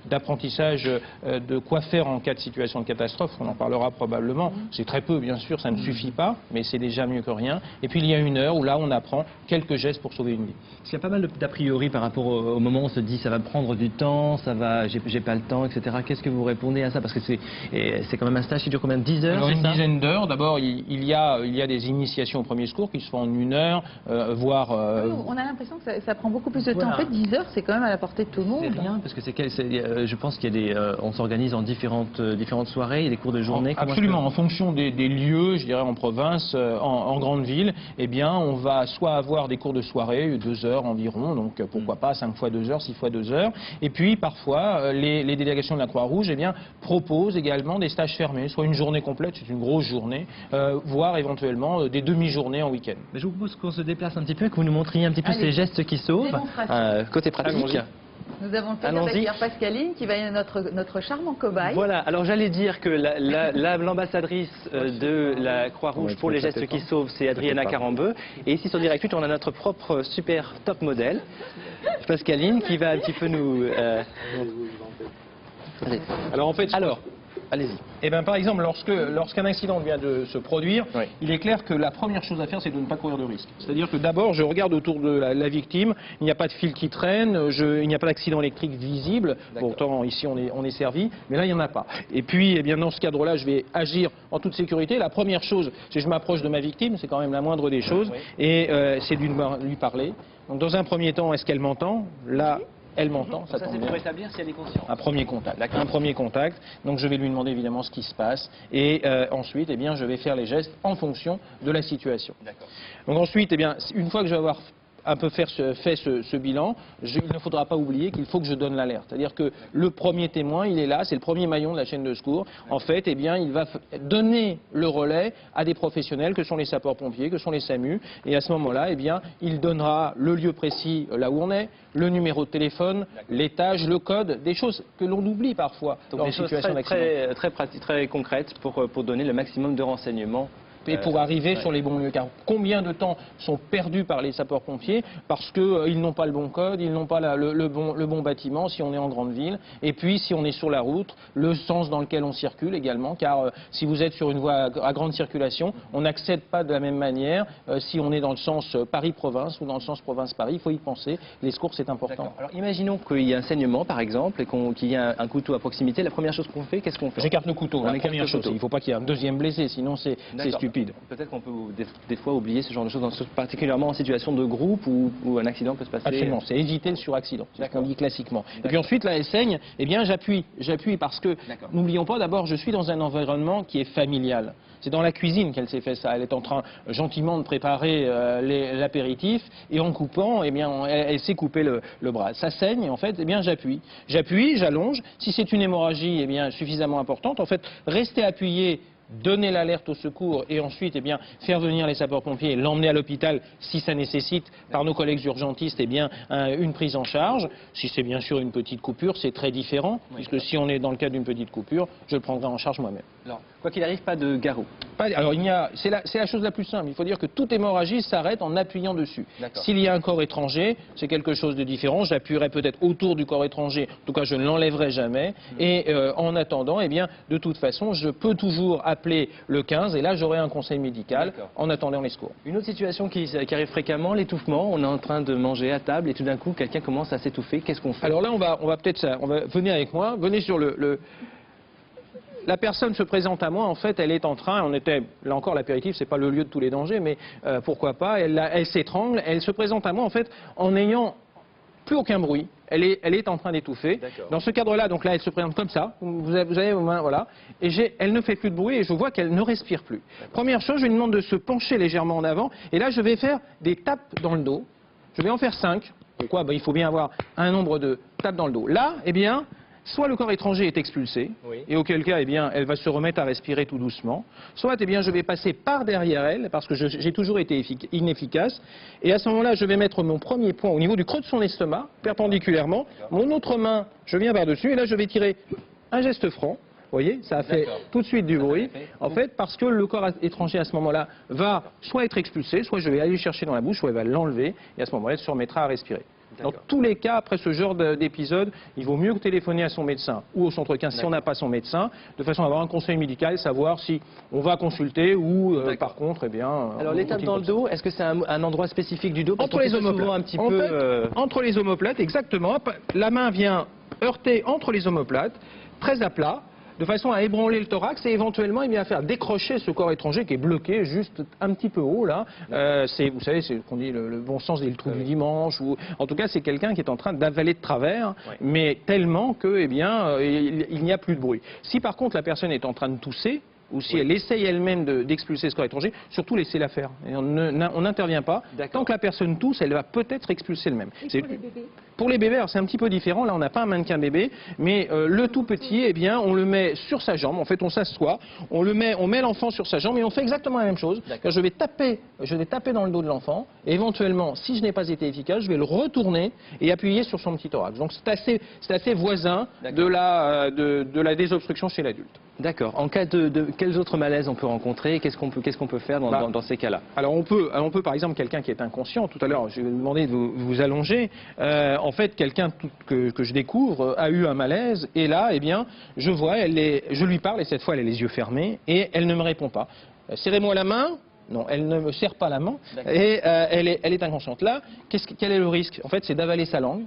Speaker 10: d'apprentissage de quoi faire en cas de situation de catastrophe, on en parlera probablement, c'est très peu bien sûr, ça ne suffit pas, mais c'est déjà mieux que rien. Et puis il y a 1 heure où là on apprend quelques gestes pour sauver une vie.
Speaker 7: Parce qu'il y a pas mal d'a priori par rapport au moment où on se dit ça va prendre du temps, ça va, j'ai pas le temps, etc. Qu'est-ce que vous répondez à ça? Parce que c'est quand même un stage qui dure combien? 10 heures?
Speaker 10: Alors, une dizaine d'heures. D'abord il y a des initiations au premier secours qui se font en 1 heure, voire...
Speaker 1: On a l'impression que ça prend beaucoup plus de temps. En fait 10 heures c'est quand même à la portée de tout le monde.
Speaker 7: C'est rien, parce que je pense qu'il y a on s'organise en différentes soirées, il y a des cours de journée.
Speaker 10: Absolument, en fonction des lieux, je dirais en province, en grande ville, eh bien on va soit avoir des cours de soirée, 2 heures environ, donc pourquoi pas 5 fois 2 heures, 6 fois 2 heures, et puis parfois les délégations de la Croix-Rouge eh bien proposent également des stages fermés, soit une journée complète, c'est une grosse journée, voire éventuellement des demi-journées en week-end.
Speaker 7: Mais je vous propose qu'on se déplace un petit peu et que vous nous montriez un petit peu ces gestes qui sauvent, côté pratique.
Speaker 1: Nous avons le plaisir d'accueillir Pascaline qui va être notre charmant cobaye.
Speaker 7: Voilà, alors j'allais dire que l'ambassadrice de la Croix-Rouge pour les gestes qui sauvent, c'est Adriana Carambeu. Et ici sur Direct 8, on a notre propre super top modèle, Pascaline, qui va un petit peu nous...
Speaker 10: Alors en fait...
Speaker 7: Allez-y.
Speaker 10: Eh bien, par exemple, lorsqu'un accident vient de se produire, il est clair que la première chose à faire, c'est de ne pas courir de risque. C'est-à-dire que d'abord, je regarde autour de la victime, il n'y a pas de fil qui traîne, il n'y a pas d'accident électrique visible, pourtant ici on est servi, mais là il n'y en a pas. Et puis, eh bien, dans ce cadre-là, je vais agir en toute sécurité. La première chose, c'est que je m'approche de ma victime, c'est quand même la moindre des choses, et c'est de lui parler. Donc dans un premier temps, est-ce qu'elle m'entend? Là, elle m'entend, ça
Speaker 7: c'est pour établir si elle est consciente.
Speaker 10: Un premier contact. Donc je vais lui demander évidemment ce qui se passe et ensuite eh bien, je vais faire les gestes en fonction de la situation. Donc ensuite, eh bien, une fois que je vais avoir un peu fait ce bilan, il ne faudra pas oublier qu'il faut que je donne l'alerte. C'est-à-dire que le premier témoin, il est là, c'est le premier maillon de la chaîne de secours. En fait, eh bien, il va donner le relais à des professionnels que sont les sapeurs-pompiers, que sont les SAMU. Et à ce moment-là, eh bien, il donnera le lieu précis là où on est, le numéro de téléphone, l'étage, le code, des choses que l'on oublie parfois dans les situations d'accident.
Speaker 7: Très concrètes pour donner le maximum de renseignements.
Speaker 10: Et pour arriver sur les bons lieux. Car combien de temps sont perdus par les sapeurs-pompiers parce qu'ils n'ont pas le bon code, ils n'ont pas le bon bâtiment si on est en grande ville. Et puis si on est sur la route, le sens dans lequel on circule également. Car si vous êtes sur une voie à grande circulation, on n'accède pas de la même manière si on est dans le sens Paris-Province ou dans le sens Province-Paris. Il faut y penser. Les secours, c'est important.
Speaker 7: Alors imaginons qu'il y a un saignement par exemple et qu'il y a un couteau à proximité. La première chose qu'on fait, qu'est-ce qu'on fait?
Speaker 10: J'écarte le couteau. La première chose. Il ne faut pas qu'il y ait un deuxième blessé, sinon c'est stupide.
Speaker 7: Peut-être qu'on peut des fois oublier ce genre de choses, particulièrement en situation de groupe où un accident peut se passer.
Speaker 10: Absolument, c'est éviter le suraccident, c'est ce qu'on dit classiquement. Et puis ensuite, là, elle saigne, eh bien j'appuie parce que, n'oublions pas, d'abord, je suis dans un environnement qui est familial. C'est dans la cuisine qu'elle s'est fait ça. Elle est en train gentiment de préparer l'apéritif et en coupant, eh bien, elle s'est coupé le bras. Ça saigne, en fait, eh bien j'appuie. J'appuie, j'allonge. Si c'est une hémorragie, eh bien, suffisamment importante, en fait, restez appuyé. Donner l'alerte au secours et ensuite eh bien, faire venir les sapeurs-pompiers et l'emmener à l'hôpital si ça nécessite par nos collègues urgentistes eh bien, une prise en charge. Si c'est bien sûr une petite coupure, c'est très différent, puisque si on est dans le cadre d'une petite coupure, je le prendrai en charge moi-même.
Speaker 7: Alors, quoi qu'il arrive, pas de garrot.
Speaker 10: Alors, c'est la chose la plus simple. Il faut dire que toute hémorragie s'arrête en appuyant dessus. S'il y a un corps étranger, c'est quelque chose de différent. J'appuierai peut-être autour du corps étranger. En tout cas, je ne l'enlèverai jamais. Et en attendant, eh bien, de toute façon, je peux toujours appeler le 15 et là, j'aurai un conseil médical en attendant les secours.
Speaker 7: Une autre situation qui arrive fréquemment, l'étouffement. On est en train de manger à table et tout d'un coup, quelqu'un commence à s'étouffer. Qu'est-ce qu'on fait?
Speaker 10: Alors là, on va peut-être... Venez avec moi. Venez sur La personne se présente à moi, en fait, elle est en train, là encore l'apéritif, c'est pas le lieu de tous les dangers, mais pourquoi pas, elle s'étrangle, elle se présente à moi, en fait, en n'ayant plus aucun bruit, elle est en train d'étouffer. Dans ce cadre-là, donc là, elle se présente comme ça, vous avez vos mains, voilà, et elle ne fait plus de bruit et je vois qu'elle ne respire plus. Première chose, je lui demande de se pencher légèrement en avant, et là, je vais faire des tapes dans le dos, je vais en faire 5. Pourquoi? Il faut bien avoir un nombre de tapes dans le dos. Là, eh bien, soit le corps étranger est expulsé, et auquel cas, eh bien, elle va se remettre à respirer tout doucement, soit, eh bien, je vais passer par derrière elle, parce que j'ai toujours été inefficace, et à ce moment-là, je vais mettre mon premier point au niveau du creux de son estomac, perpendiculairement, mon autre main, je viens par-dessus, et là, je vais tirer un geste franc. Vous voyez, ça a fait tout de suite du bruit, en fait, parce que le corps étranger à ce moment-là va soit être expulsé, soit je vais aller chercher dans la bouche, soit il va l'enlever, et à ce moment-là, il se remettra à respirer. Dans tous les cas, après ce genre d'épisode, il vaut mieux téléphoner à son médecin ou au centre 15 si on n'a pas son médecin, de façon à avoir un conseil médical, savoir si on va consulter ou par contre, eh bien...
Speaker 7: Alors l'étape dans le dos, est-ce que c'est un endroit spécifique du dos?
Speaker 10: Entre les omoplates. Entre les omoplates, exactement. La main vient heurter entre les omoplates, très à plat, de façon à ébranler le thorax et éventuellement à faire décrocher ce corps étranger qui est bloqué juste un petit peu haut là. Vous savez, c'est ce qu'on dit le bon sens et le trou du dimanche. Ou, en tout cas, c'est quelqu'un qui est en train d'avaler de travers, mais tellement que, eh bien, il n'y a plus de bruit. Si par contre la personne est en train de tousser, ou si elle essaye elle-même d'expulser ce corps étranger, surtout laissez-la faire. Et on n'intervient pas. Tant que la personne tousse, elle va peut-être expulser elle-même. Pour les bébés, c'est un petit peu différent. Là, on n'a pas un mannequin bébé, mais le tout petit, eh bien, on le met sur sa jambe. En fait, on s'assoit, on met l'enfant sur sa jambe et on fait exactement la même chose. Je vais taper dans le dos de l'enfant. Et éventuellement, si je n'ai pas été efficace, je vais le retourner et appuyer sur son petit thorax. Donc, c'est assez voisin de la désobstruction chez l'adulte.
Speaker 7: D'accord. En cas de quels autres malaises on peut rencontrer? Qu'est-ce qu'on peut faire dans ces cas-là?
Speaker 10: Alors on peut par exemple quelqu'un qui est inconscient. Tout à l'heure, je vais vous demander de vous allonger. En fait, quelqu'un que je découvre a eu un malaise et là, eh bien, je vois, je lui parle et cette fois, elle a les yeux fermés et elle ne me répond pas. Serrez-moi la main. Non, elle ne me serre pas la main et elle est inconsciente. Là, quel est le risque? En fait, c'est d'avaler sa langue,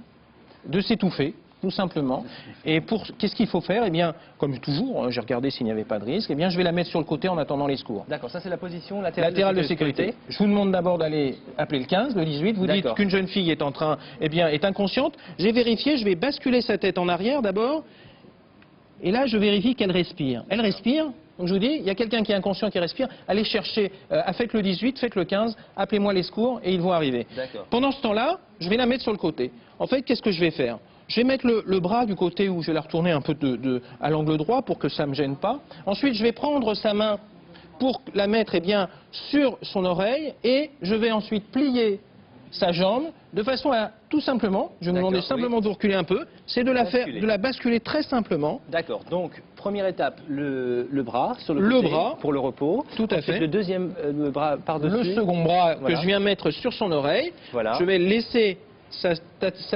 Speaker 10: de s'étouffer. Tout simplement. Et qu'est-ce qu'il faut faire? Eh bien, comme toujours, j'ai regardé s'il n'y avait pas de risque, eh bien, je vais la mettre sur le côté en attendant les secours.
Speaker 7: D'accord, ça c'est la position latérale
Speaker 10: de sécurité. Je vous demande d'abord d'aller appeler le 15, le 18. Vous dites qu'une jeune fille est inconsciente. J'ai vérifié, je vais basculer sa tête en arrière d'abord. Et là, je vérifie qu'elle respire. Elle respire. Donc je vous dis, il y a quelqu'un qui est inconscient qui respire. Allez chercher, faites le 18, faites le 15, appelez-moi les secours et ils vont arriver. Pendant ce temps-là, je vais la mettre sur le côté. En fait, qu'est-ce que je vais faire? Je vais mettre le bras du côté où je vais la retourner un peu à l'angle droit pour que ça ne me gêne pas. Ensuite, je vais prendre sa main pour la mettre sur son oreille et je vais ensuite plier sa jambe de façon à tout simplement, je vais vous demander simplement de reculer un peu, c'est de la basculer très simplement.
Speaker 7: D'accord, donc première étape, le bras sur le côté pour le repos.
Speaker 10: Tout à fait.
Speaker 7: Le deuxième bras par-dessus.
Speaker 10: Le second bras que je viens mettre sur son oreille.
Speaker 7: Voilà.
Speaker 10: Je vais laisser sa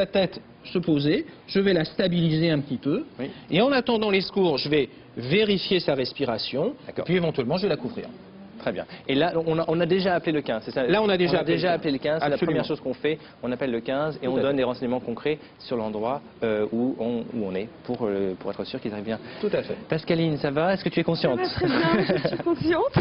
Speaker 10: tête se poser, je vais la stabiliser un petit peu, et en attendant les secours, je vais vérifier sa respiration, et puis éventuellement je vais la couvrir.
Speaker 7: Très bien. Et là, on a déjà appelé le 15, c'est ça?
Speaker 10: Là, on a déjà
Speaker 7: appelé le 15, c'est la première chose qu'on fait, on appelle le 15 et on donne des renseignements concrets sur l'endroit où on est pour être sûr qu'ils arrivent bien.
Speaker 10: Tout à fait.
Speaker 7: Pascaline, ça va? Est-ce que tu es consciente?
Speaker 8: Ça va très bien, je suis consciente.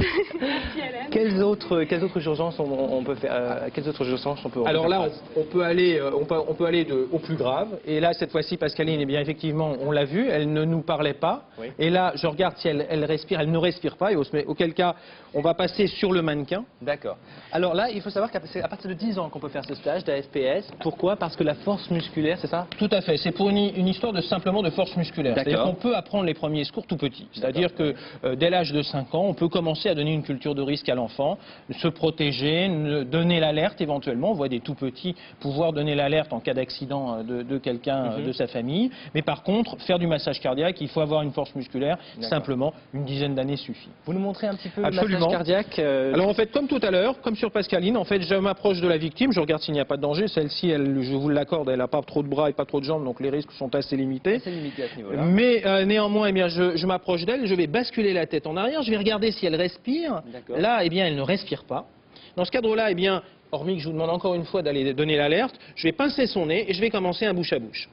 Speaker 7: Quelles autres urgences on peut faire? Quelles autres urgences on peut faire?
Speaker 10: Alors là, on peut aller au plus grave. Et là, cette fois-ci, Pascaline, eh bien, effectivement, on l'a vu, elle ne nous parlait pas. Et là, je regarde si elle respire, elle ne respire pas. Et auquel cas, on va passer sur le mannequin.
Speaker 7: D'accord. Alors là, il faut savoir qu'à partir de 10 ans qu'on peut faire ce stage d'AFPS. Pourquoi? Parce que la force musculaire, c'est ça?
Speaker 10: Tout à fait. C'est pour une histoire simplement de force musculaire. C'est-à-dire qu'on peut apprendre les premiers secours tout petit. C'est-à-dire que dès l'âge de 5 ans, on peut commencer à donner une culture de risque à l'enfant, se protéger, donner l'alerte éventuellement. On voit des tout petits pouvoir donner l'alerte en cas d'accident de quelqu'un de sa famille. Mais par contre, faire du massage cardiaque, il faut avoir une force musculaire. Simplement, une dizaine d'années suffit.
Speaker 7: Vous nous montrez un petit peu le massage cardiaque
Speaker 10: Alors en fait, comme tout à l'heure, comme sur Pascaline, en fait, je m'approche de la victime, je regarde s'il n'y a pas de danger. Celle-ci, je vous l'accorde, elle n'a pas trop de bras et pas trop de jambes, donc les risques sont assez limités.
Speaker 7: Assez limité à ce niveau-là.
Speaker 10: Mais néanmoins, eh bien, je m'approche d'elle, je vais basculer la tête en arrière, je vais regarder si elle respire. Là, eh bien, elle ne respire pas. Dans ce cadre-là, eh bien, hormis que je vous demande encore une fois d'aller donner l'alerte, je vais pincer son nez et je vais commencer un bouche à bouche.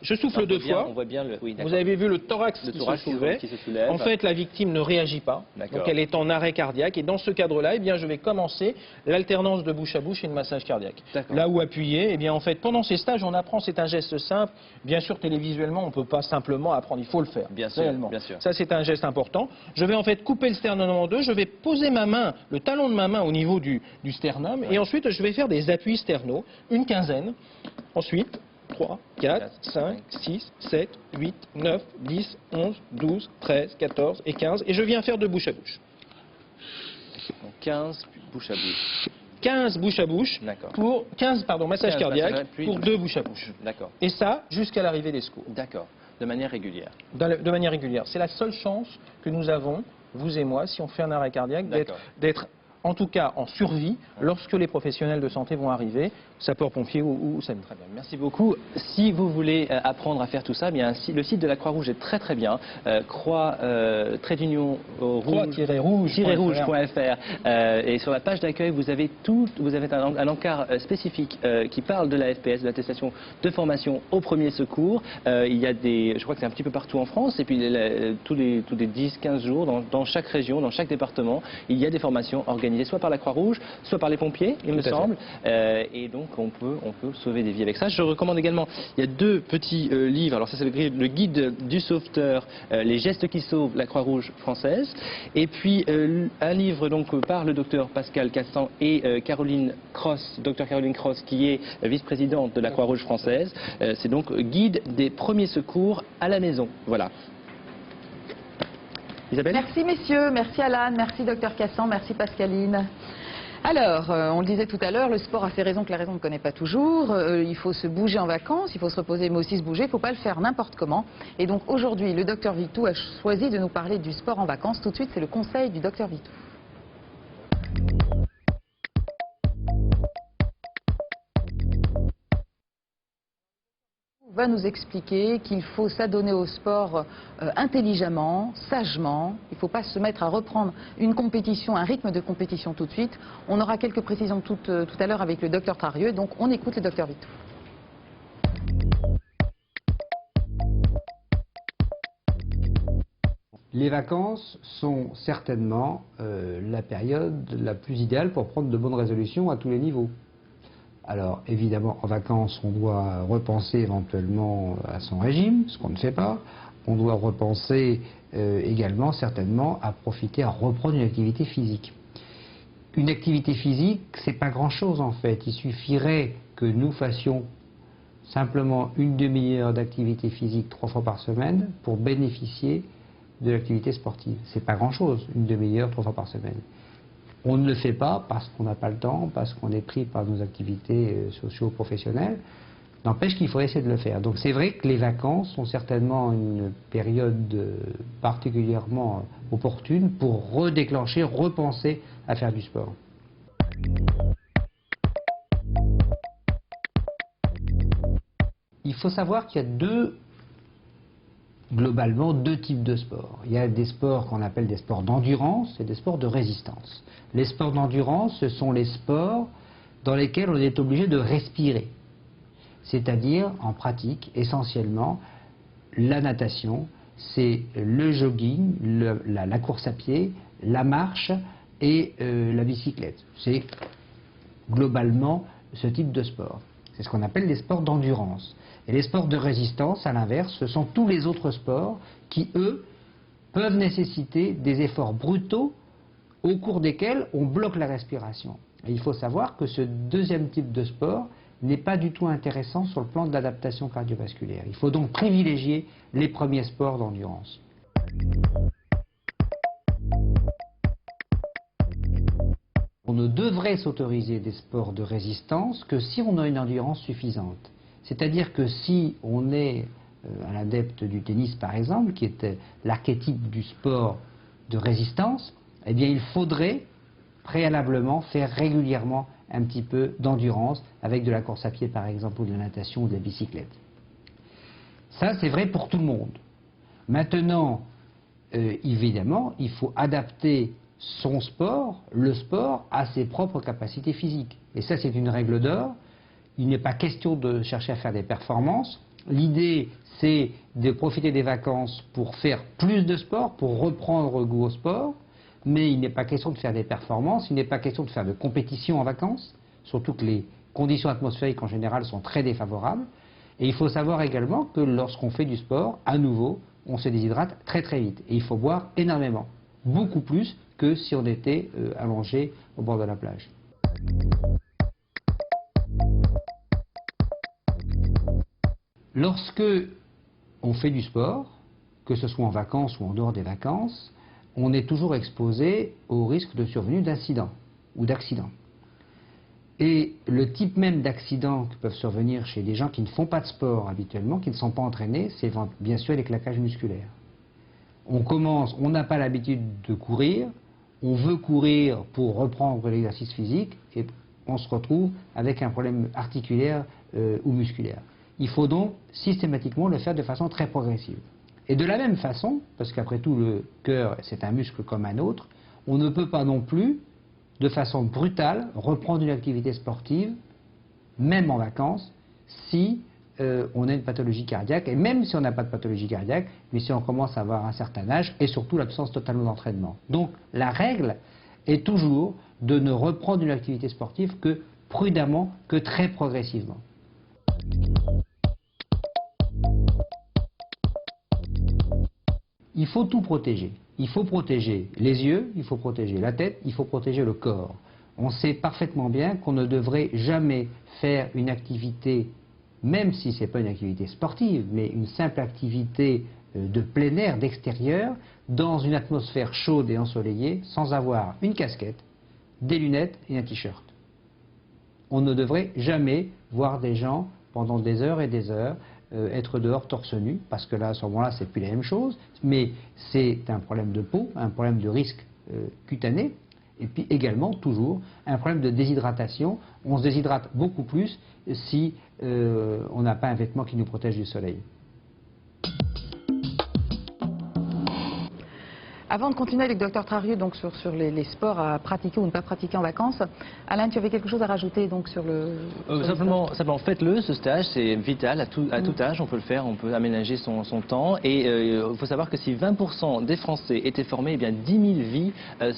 Speaker 10: Je souffle deux fois.
Speaker 7: On voit bien le... Oui,
Speaker 10: vous avez vu le thorax, qui se soulève. En fait, la victime ne réagit pas. Donc elle est en arrêt cardiaque. Et dans ce cadre-là, eh bien, je vais commencer l'alternance de bouche à bouche et de massage cardiaque. Là où appuyer, eh bien, en fait, pendant ces stages, on apprend, c'est un geste simple. Bien sûr, télévisuellement, on ne peut pas simplement apprendre, il faut le faire.
Speaker 7: Bien sûr,
Speaker 10: réellement.
Speaker 7: bien sûr.
Speaker 10: Ça, c'est un geste important. Je vais en fait couper le sternum en deux. Je vais poser ma main, le talon de ma main au niveau du sternum. Et ensuite, je vais faire des appuis sternaux, une quinzaine. Ensuite, 3, 4, 5, 6, 7, 8, 9, 10, 11, 12, 13, 14 et 15. Et je viens faire de bouche à bouche.
Speaker 7: Donc 15 bouche à bouche.
Speaker 10: 15 bouche à bouche pour 15 massage cardiaque pour 2 bouche à bouche.
Speaker 7: D'accord.
Speaker 10: Et ça jusqu'à l'arrivée des secours.
Speaker 7: D'accord. De manière régulière.
Speaker 10: De manière régulière. C'est la seule chance que nous avons, vous et moi, si on fait un arrêt cardiaque, d'être en tout cas en survie lorsque les professionnels de santé vont arriver, sapeurs-pompiers ou SAMU.
Speaker 7: Très bien, merci beaucoup. Si vous voulez apprendre à faire tout ça, bien, le site de la Croix-Rouge est très très bien. Croix-rouge.fr et sur la page d'accueil, vous avez un encart spécifique qui parle de la FPS, de l'attestation de formation au premier secours. Il y a je crois que c'est un petit peu partout en France, et puis tous les 10-15 jours, dans chaque région, dans chaque département, il y a des formations organisées soit par la Croix-Rouge, soit par les pompiers, il me semble. Et donc on peut sauver des vies avec ça. Je recommande également, il y a 2 petits livres. Alors ça, c'est le guide du sauveteur, les gestes qui sauvent, la Croix-Rouge française. Et puis un livre donc par le docteur Pascal Castan et Dr Caroline Cross, qui est vice-présidente de la Croix-Rouge française. C'est donc guide des premiers secours à la maison. Voilà. Isabelle ?
Speaker 1: Merci messieurs, merci Alan, merci docteur Cassan, merci Pascaline. Alors, on le disait tout à l'heure, le sport a ses raisons que la raison ne connaît pas toujours. Il faut se bouger en vacances, il faut se reposer, mais aussi se bouger. Il ne faut pas le faire n'importe comment. Et donc aujourd'hui, le docteur Vitou a choisi de nous parler du sport en vacances. Tout de suite, c'est le conseil du docteur Vitou. Va nous expliquer qu'il faut s'adonner au sport intelligemment, sagement. Il ne faut pas se mettre à reprendre une compétition, un rythme de compétition tout de suite. On aura quelques précisions tout à l'heure avec le docteur Trarieux, donc on écoute le docteur Vitou.
Speaker 12: Les vacances sont certainement la période la plus idéale pour prendre de bonnes résolutions à tous les niveaux. Alors évidemment, en vacances, on doit repenser éventuellement à son régime, ce qu'on ne fait pas. On doit repenser également certainement à profiter, à reprendre une activité physique. Une activité physique, c'est pas grand-chose en fait. Il suffirait que nous fassions simplement une demi-heure d'activité physique 3 fois par semaine pour bénéficier de l'activité sportive. C'est pas grand-chose, une demi-heure 3 fois par semaine. On ne le fait pas parce qu'on n'a pas le temps, parce qu'on est pris par nos activités socio-professionnelles. N'empêche qu'il faut essayer de le faire. Donc c'est vrai que les vacances sont certainement une période particulièrement opportune pour redéclencher, repenser à faire du sport. Il faut savoir qu'il y a globalement deux types de sports. Il y a des sports qu'on appelle des sports d'endurance et des sports de résistance. Les sports d'endurance, ce sont les sports dans lesquels on est obligé de respirer. C'est-à-dire, en pratique, essentiellement, la natation, c'est le jogging, la course à pied, la marche et la bicyclette. C'est globalement ce type de sport. C'est ce qu'on appelle les sports d'endurance. Et les sports de résistance, à l'inverse, ce sont tous les autres sports qui, eux, peuvent nécessiter des efforts brutaux au cours desquels on bloque la respiration. Et il faut savoir que ce deuxième type de sport n'est pas du tout intéressant sur le plan de l'adaptation cardiovasculaire. Il faut donc privilégier les premiers sports d'endurance. On ne devrait s'autoriser des sports de résistance que si on a une endurance suffisante. C'est-à-dire que si on est un adepte du tennis, par exemple, qui est l'archétype du sport de résistance, eh bien il faudrait préalablement faire régulièrement un petit peu d'endurance avec de la course à pied, par exemple, ou de la natation ou de la bicyclette. Ça, c'est vrai pour tout le monde. Maintenant, évidemment, il faut adapter son sport, le sport, à ses propres capacités physiques. Et ça, c'est une règle d'or. Il n'est pas question de chercher à faire des performances, L'idée, c'est de profiter des vacances pour faire plus de sport, pour reprendre goût au sport, mais il n'est pas question de faire des performances, il n'est pas question de faire de compétition en vacances, surtout que les conditions atmosphériques en général sont très défavorables. Et il faut savoir également que lorsqu'on fait du sport, à nouveau, on se déshydrate très très vite. Et il faut boire énormément, beaucoup plus que si on était allongé au bord de la plage. Lorsque on fait du sport, que ce soit en vacances ou en dehors des vacances, on est toujours exposé au risque de survenue d'incidents ou d'accidents. Et le type même d'accidents qui peuvent survenir chez des gens qui ne font pas de sport habituellement, qui ne sont pas entraînés, c'est bien sûr les claquages musculaires. On n'a pas l'habitude de courir, on veut courir pour reprendre l'exercice physique et on se retrouve avec un problème articulaire ou musculaire. Il faut donc systématiquement le faire de façon très progressive. Et de la même façon, parce qu'après tout le cœur c'est un muscle comme un autre, on ne peut pas non plus de façon brutale reprendre une activité sportive, même en vacances, si on a une pathologie cardiaque, et même si on n'a pas de pathologie cardiaque, mais si on commence à avoir un certain âge, et surtout l'absence totalement d'entraînement. Donc la règle est toujours de ne reprendre une activité sportive que prudemment, que très progressivement. Il faut tout protéger. Il faut protéger les yeux, il faut protéger la tête, il faut protéger le corps. On sait parfaitement bien qu'on ne devrait jamais faire une activité, même si ce n'est pas une activité sportive, mais une simple activité de plein air, d'extérieur, dans une atmosphère chaude et ensoleillée, sans avoir une casquette, des lunettes et un t-shirt. On ne devrait jamais voir des gens pendant des heures et des heures être dehors torse nu, parce que là, à ce moment-là, c'est plus la même chose, mais c'est un problème de peau, un problème de risque cutané, et puis également, toujours, un problème de déshydratation. On se déshydrate beaucoup plus si on n'a pas un vêtement qui nous protège du soleil.
Speaker 1: Avant de continuer avec Dr Trarieux donc sur les sports à pratiquer ou ne pas pratiquer en vacances, Alain, tu avais quelque chose à rajouter donc sur le...
Speaker 7: Simplement faites-le, ce stage, c'est vital, à tout âge, on peut le faire, on peut aménager son temps. Et il faut savoir que si 20% des Français étaient formés, eh bien 10 000 vies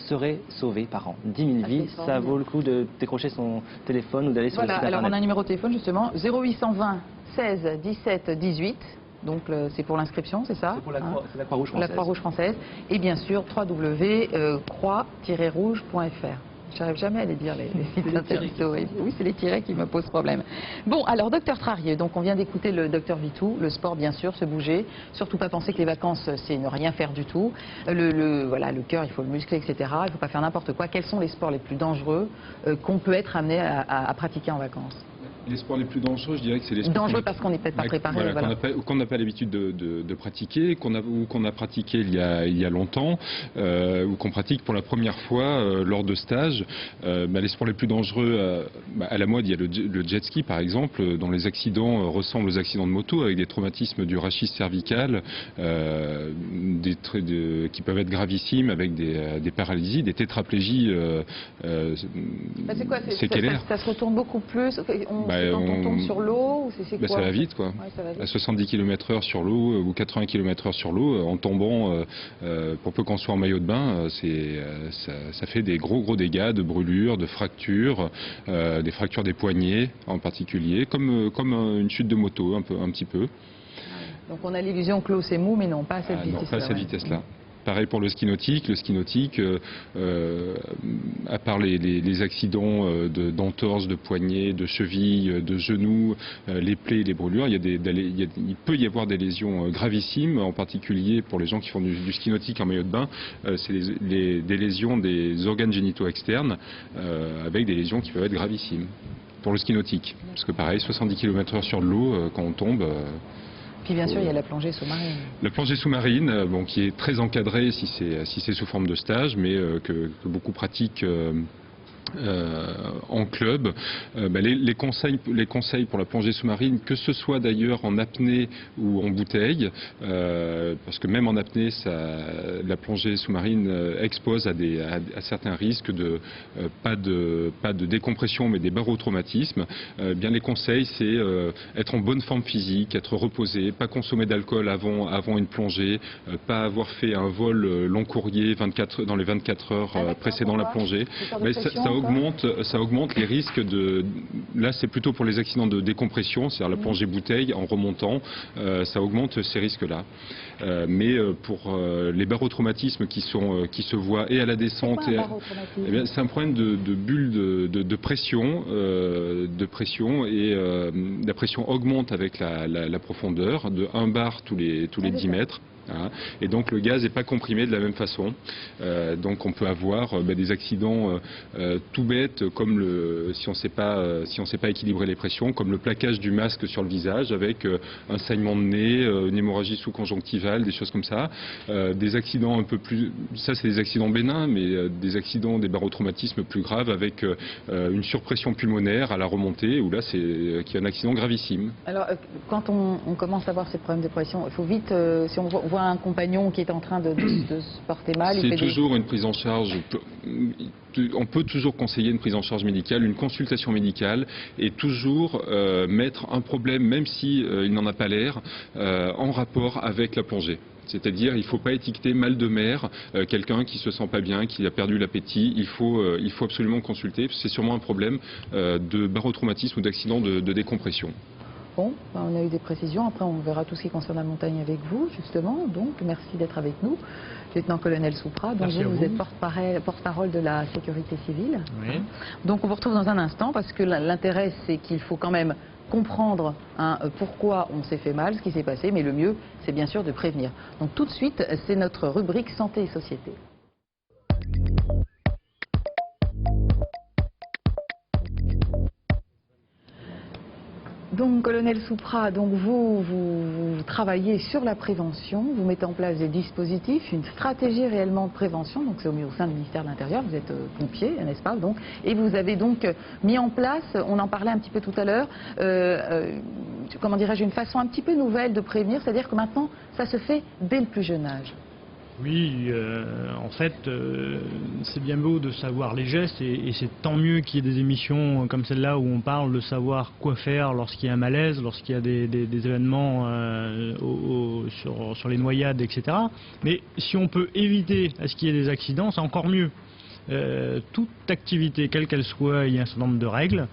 Speaker 7: seraient sauvées par an. 10 000 vies, ça vaut le coup de décrocher son téléphone ou d'aller sur le site internet.
Speaker 1: Alors on a un numéro de téléphone justement, 0820 16 17 18. Donc c'est pour l'inscription, c'est ça?
Speaker 7: C'est pour la Croix-Rouge française.
Speaker 1: La Croix-Rouge française. Et bien sûr, www.croix-rouge.fr. J'arrive jamais à les dire, les sites internet. Oui, c'est les tirets qui me posent problème. Bon, alors, docteur Trarieux, donc on vient d'écouter le docteur Vitou, le sport, bien sûr, se bouger. Surtout pas penser que les vacances, c'est ne rien faire du tout. Voilà, le cœur, il faut le muscler, etc. Il ne faut pas faire n'importe quoi. Quels sont les sports les plus dangereux qu'on peut être amené à pratiquer en vacances?
Speaker 2: Les sports les plus dangereux, je dirais que c'est les sports...
Speaker 1: Dangereux parce qu'on n'est peut-être pas préparé.
Speaker 2: Voilà, qu'on n'a pas l'habitude de pratiquer, qu'on a pratiqué il y a longtemps, ou qu'on pratique pour la première fois lors de stages. Les sports les plus dangereux, à la mode, il y a le jet ski par exemple, dont les accidents ressemblent aux accidents de moto, avec des traumatismes du rachis cervical, qui peuvent être gravissimes, avec des paralysies, des tétraplégies séquelaires.
Speaker 1: Ça se retourne beaucoup plus. Quand on tombe sur l'eau, c'est quoi?
Speaker 2: Ça va vite, quoi.
Speaker 1: Ouais, ça va vite.
Speaker 2: À 70 km/h sur l'eau ou 80 km/h sur l'eau, en tombant, pour peu qu'on soit en maillot de bain, ça fait des gros dégâts, de brûlures, de fractures, des fractures des poignets en particulier, comme une chute de moto, un petit peu.
Speaker 1: Donc on a l'illusion que l'eau c'est mou, mais non, pas à cette vitesse-là.
Speaker 2: Non, pas à cette vitesse-là. Pareil pour le ski nautique. Le ski nautique, à part les accidents d'entorse, de poignet, de cheville, de genoux, les plaies, les brûlures, il peut y avoir des lésions gravissimes, en particulier pour les gens qui font du ski nautique en maillot de bain. C'est des lésions des organes génitaux externes, avec des lésions qui peuvent être gravissimes pour le ski nautique. Parce que pareil, 70 km/h sur l'eau, quand on tombe...
Speaker 1: Puis bien sûr, il y a la plongée sous-marine.
Speaker 2: La plongée sous-marine, qui est très encadrée si c'est sous forme de stage, mais que beaucoup pratiquent en club, les conseils pour la plongée sous-marine, que ce soit d'ailleurs en apnée ou en bouteille, parce que même en apnée, la plongée sous-marine expose à certains risques pas de décompression mais des barotraumatismes. Bien les conseils, c'est être en bonne forme physique, être reposé, pas consommer d'alcool avant une plongée, pas avoir fait un vol long courrier dans les 24 heures précédant la plongée. Mais ça augmente les risques là c'est plutôt pour les accidents de décompression, c'est-à-dire la plongée bouteille en remontant, ça augmente ces risques-là. Mais pour les barotraumatismes qui se voient et à la descente, c'est un problème de bulle de pression, et la pression augmente avec la profondeur de 1 bar tous les 10 mètres. Et donc le gaz n'est pas comprimé de la même façon. Donc on peut avoir des accidents tout bêtes, comme si on ne sait pas équilibrer les pressions, comme le plaquage du masque sur le visage avec un saignement de nez, une hémorragie sous-conjonctivale, des choses comme ça. Des accidents un peu plus... Ça c'est des accidents bénins, mais des accidents, des barotraumatismes plus graves avec une surpression pulmonaire à la remontée, où là c'est qu'il y a un accident gravissime.
Speaker 1: Alors quand on commence à avoir ces problèmes de pression, il faut vite, si on voit un compagnon qui est en train de se porter mal.
Speaker 2: C'est toujours une prise en charge. On peut toujours conseiller une prise en charge médicale, une consultation médicale, et toujours mettre un problème, même si il n'en a pas l'air, en rapport avec la plongée. C'est-à-dire, il ne faut pas étiqueter mal de mer, quelqu'un qui se sent pas bien, qui a perdu l'appétit. Il faut absolument consulter. C'est sûrement un problème de barotraumatisme ou d'accident de décompression.
Speaker 1: Bon, on a eu des précisions. Après, on verra tout ce qui concerne la montagne avec vous, justement. Donc, merci d'être avec nous. Lieutenant-colonel Soupra, donc vous êtes porte-parole de la sécurité civile.
Speaker 11: Oui.
Speaker 1: Donc, on vous retrouve dans un instant, parce que l'intérêt, c'est qu'il faut quand même comprendre pourquoi on s'est fait mal, ce qui s'est passé, mais le mieux, c'est bien sûr de prévenir. Donc, tout de suite, c'est notre rubrique Santé et Société. Donc, colonel Soupra, donc vous travaillez sur la prévention, vous mettez en place des dispositifs, une stratégie réellement de prévention, donc c'est au sein du ministère de l'Intérieur, vous êtes pompier, n'est-ce pas, donc, et vous avez donc mis en place, on en parlait un petit peu tout à l'heure, comment dirais-je, une façon un petit peu nouvelle de prévenir, c'est-à-dire que maintenant, ça se fait dès le plus jeune âge.
Speaker 11: Oui, en fait, c'est bien beau de savoir les gestes et c'est tant mieux qu'il y ait des émissions comme celle-là où on parle de savoir quoi faire lorsqu'il y a un malaise, lorsqu'il y a des événements sur les noyades, etc. Mais si on peut éviter à ce qu'il y ait des accidents, c'est encore mieux. Toute activité, quelle qu'elle soit, il y a un certain nombre de règles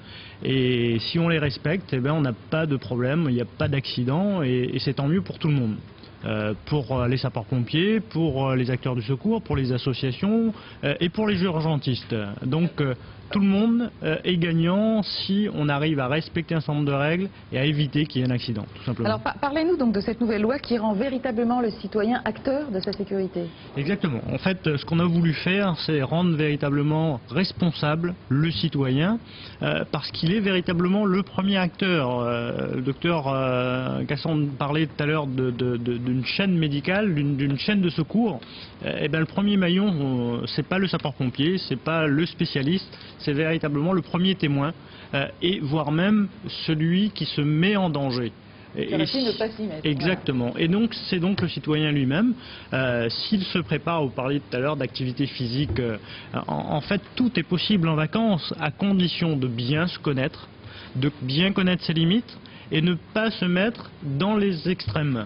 Speaker 11: et si on les respecte, eh bien, on n'a pas de problème, il n'y a pas d'accident et c'est tant mieux pour tout le monde. Pour les sapeurs-pompiers, pour les acteurs du secours, pour les associations et pour les urgentistes. Donc tout le monde est gagnant si on arrive à respecter un certain nombre de règles et à éviter qu'il y ait un accident, tout simplement.
Speaker 1: Alors parlez-nous donc de cette nouvelle loi qui rend véritablement le citoyen acteur de sa sécurité.
Speaker 11: Exactement. En fait, ce qu'on a voulu faire, c'est rendre véritablement responsable le citoyen parce qu'il est véritablement le premier acteur. Le docteur Cassandre parlait tout à l'heure d'une chaîne médicale, d'une chaîne de secours. Eh bien, le premier maillon, c'est pas le sapeur-pompier, c'est pas le spécialiste, c'est véritablement le premier témoin et voire même celui qui se met en danger.
Speaker 1: Ne pas s'y mettre.
Speaker 11: Exactement. Voilà. Et donc c'est donc le citoyen lui-même. S'il se prépare, vous parliez tout à l'heure d'activité physique, en fait tout est possible en vacances à condition de bien se connaître, de bien connaître ses limites et ne pas se mettre dans les extrêmes.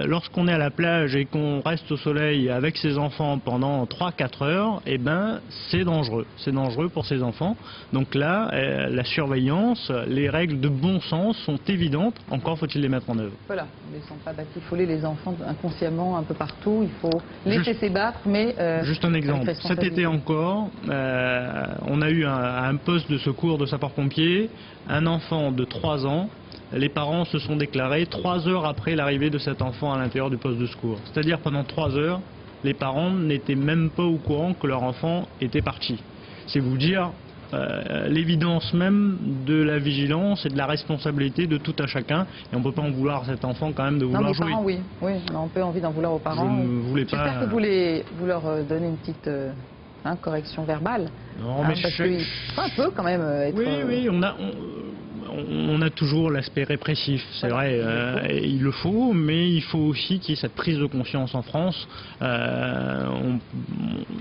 Speaker 11: Lorsqu'on est à la plage et qu'on reste au soleil avec ses enfants pendant 3-4 heures, eh ben, c'est dangereux. C'est dangereux pour ses enfants. Donc là, la surveillance, les règles de bon sens sont évidentes. Encore faut-il les mettre en œuvre.
Speaker 1: Voilà, ils ne sont pas batifolés les enfants inconsciemment un peu partout. Il faut les laisser battre, mais...
Speaker 11: juste un exemple. Cet été encore, on a eu un poste de secours de sapeurs-pompiers, un enfant de 3 ans. Les parents se sont déclarés 3 heures après l'arrivée de cet enfant à l'intérieur du poste de secours. C'est-à-dire pendant 3 heures, les parents n'étaient même pas au courant que leur enfant était parti. C'est vous dire l'évidence même de la vigilance et de la responsabilité de tout à chacun. Et on ne peut pas en vouloir à cet enfant quand même de vouloir jouer.
Speaker 1: Parents, oui, on a un peu envie d'en vouloir aux parents.
Speaker 11: Je ne voulais pas...
Speaker 1: J'espère que vous leur donnez une petite correction verbale.
Speaker 11: Non, mais
Speaker 1: parce qu'il faut un peu quand même être...
Speaker 11: Oui, on a toujours l'aspect répressif, c'est vrai, il le faut, mais il faut aussi qu'il y ait cette prise de conscience en France.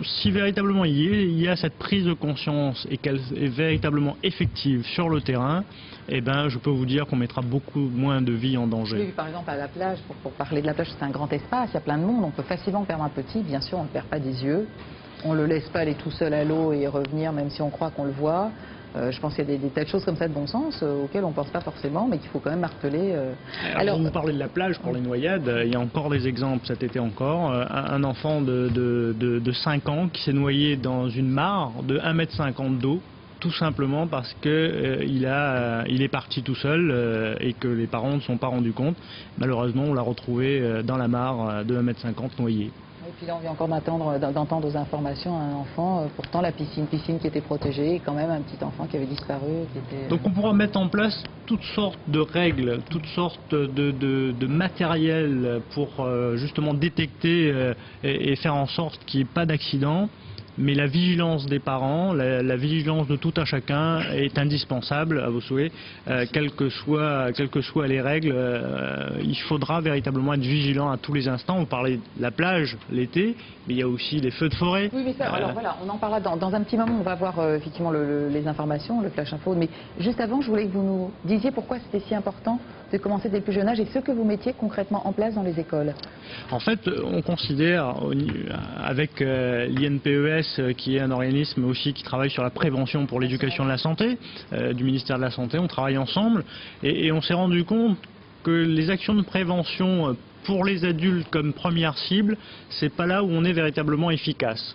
Speaker 11: Si véritablement il y a cette prise de conscience et qu'elle est véritablement effective sur le terrain, eh ben, je peux vous dire qu'on mettra beaucoup moins de vies en danger.
Speaker 1: Oui, par exemple, à la plage, pour parler de la plage, c'est un grand espace, il y a plein de monde, on peut facilement perdre un petit, bien sûr, on ne perd pas des yeux. On ne le laisse pas aller tout seul à l'eau et revenir, même si on croit qu'on le voit. Je pense qu'il y a des tas de choses comme ça de bon sens auxquelles on ne pense pas forcément, mais qu'il faut quand même marteler.
Speaker 11: Alors, vous parlez de la plage pour les noyades, il y a encore des exemples cet été encore. Un enfant de 5 ans qui s'est noyé dans une mare de 1,50 m d'eau, tout simplement parce que il est parti tout seul et que les parents ne se sont pas rendus compte. Malheureusement, on l'a retrouvé dans la mare de 1,50 m noyé.
Speaker 1: Et puis là, on vient encore d'entendre aux informations un enfant, pourtant la piscine qui était protégée, et quand même un petit enfant qui avait disparu.
Speaker 11: Donc on pourra mettre en place toutes sortes de règles, toutes sortes de matériel pour justement détecter et faire en sorte qu'il n'y ait pas d'accident. Mais la vigilance des parents, la vigilance de tout un chacun est indispensable, à vos souhaits, quelles que soient les règles. Il faudra véritablement être vigilant à tous les instants. Vous parlez de la plage l'été, mais il y a aussi les feux de forêt.
Speaker 1: Oui, mais ça, alors voilà, on en parlera dans un petit moment. On va voir effectivement les informations, le flash info. Mais juste avant, je voulais que vous nous disiez pourquoi c'était si important de commencer dès le plus jeune âge et ce que vous mettiez concrètement en place dans les écoles.
Speaker 11: En fait, on considère, avec l'INPES, qui est un organisme aussi qui travaille sur la prévention pour l'éducation de la santé, du ministère de la Santé, on travaille ensemble et on s'est rendu compte que les actions de prévention pour les adultes comme première cible, c'est pas là où on est véritablement efficace.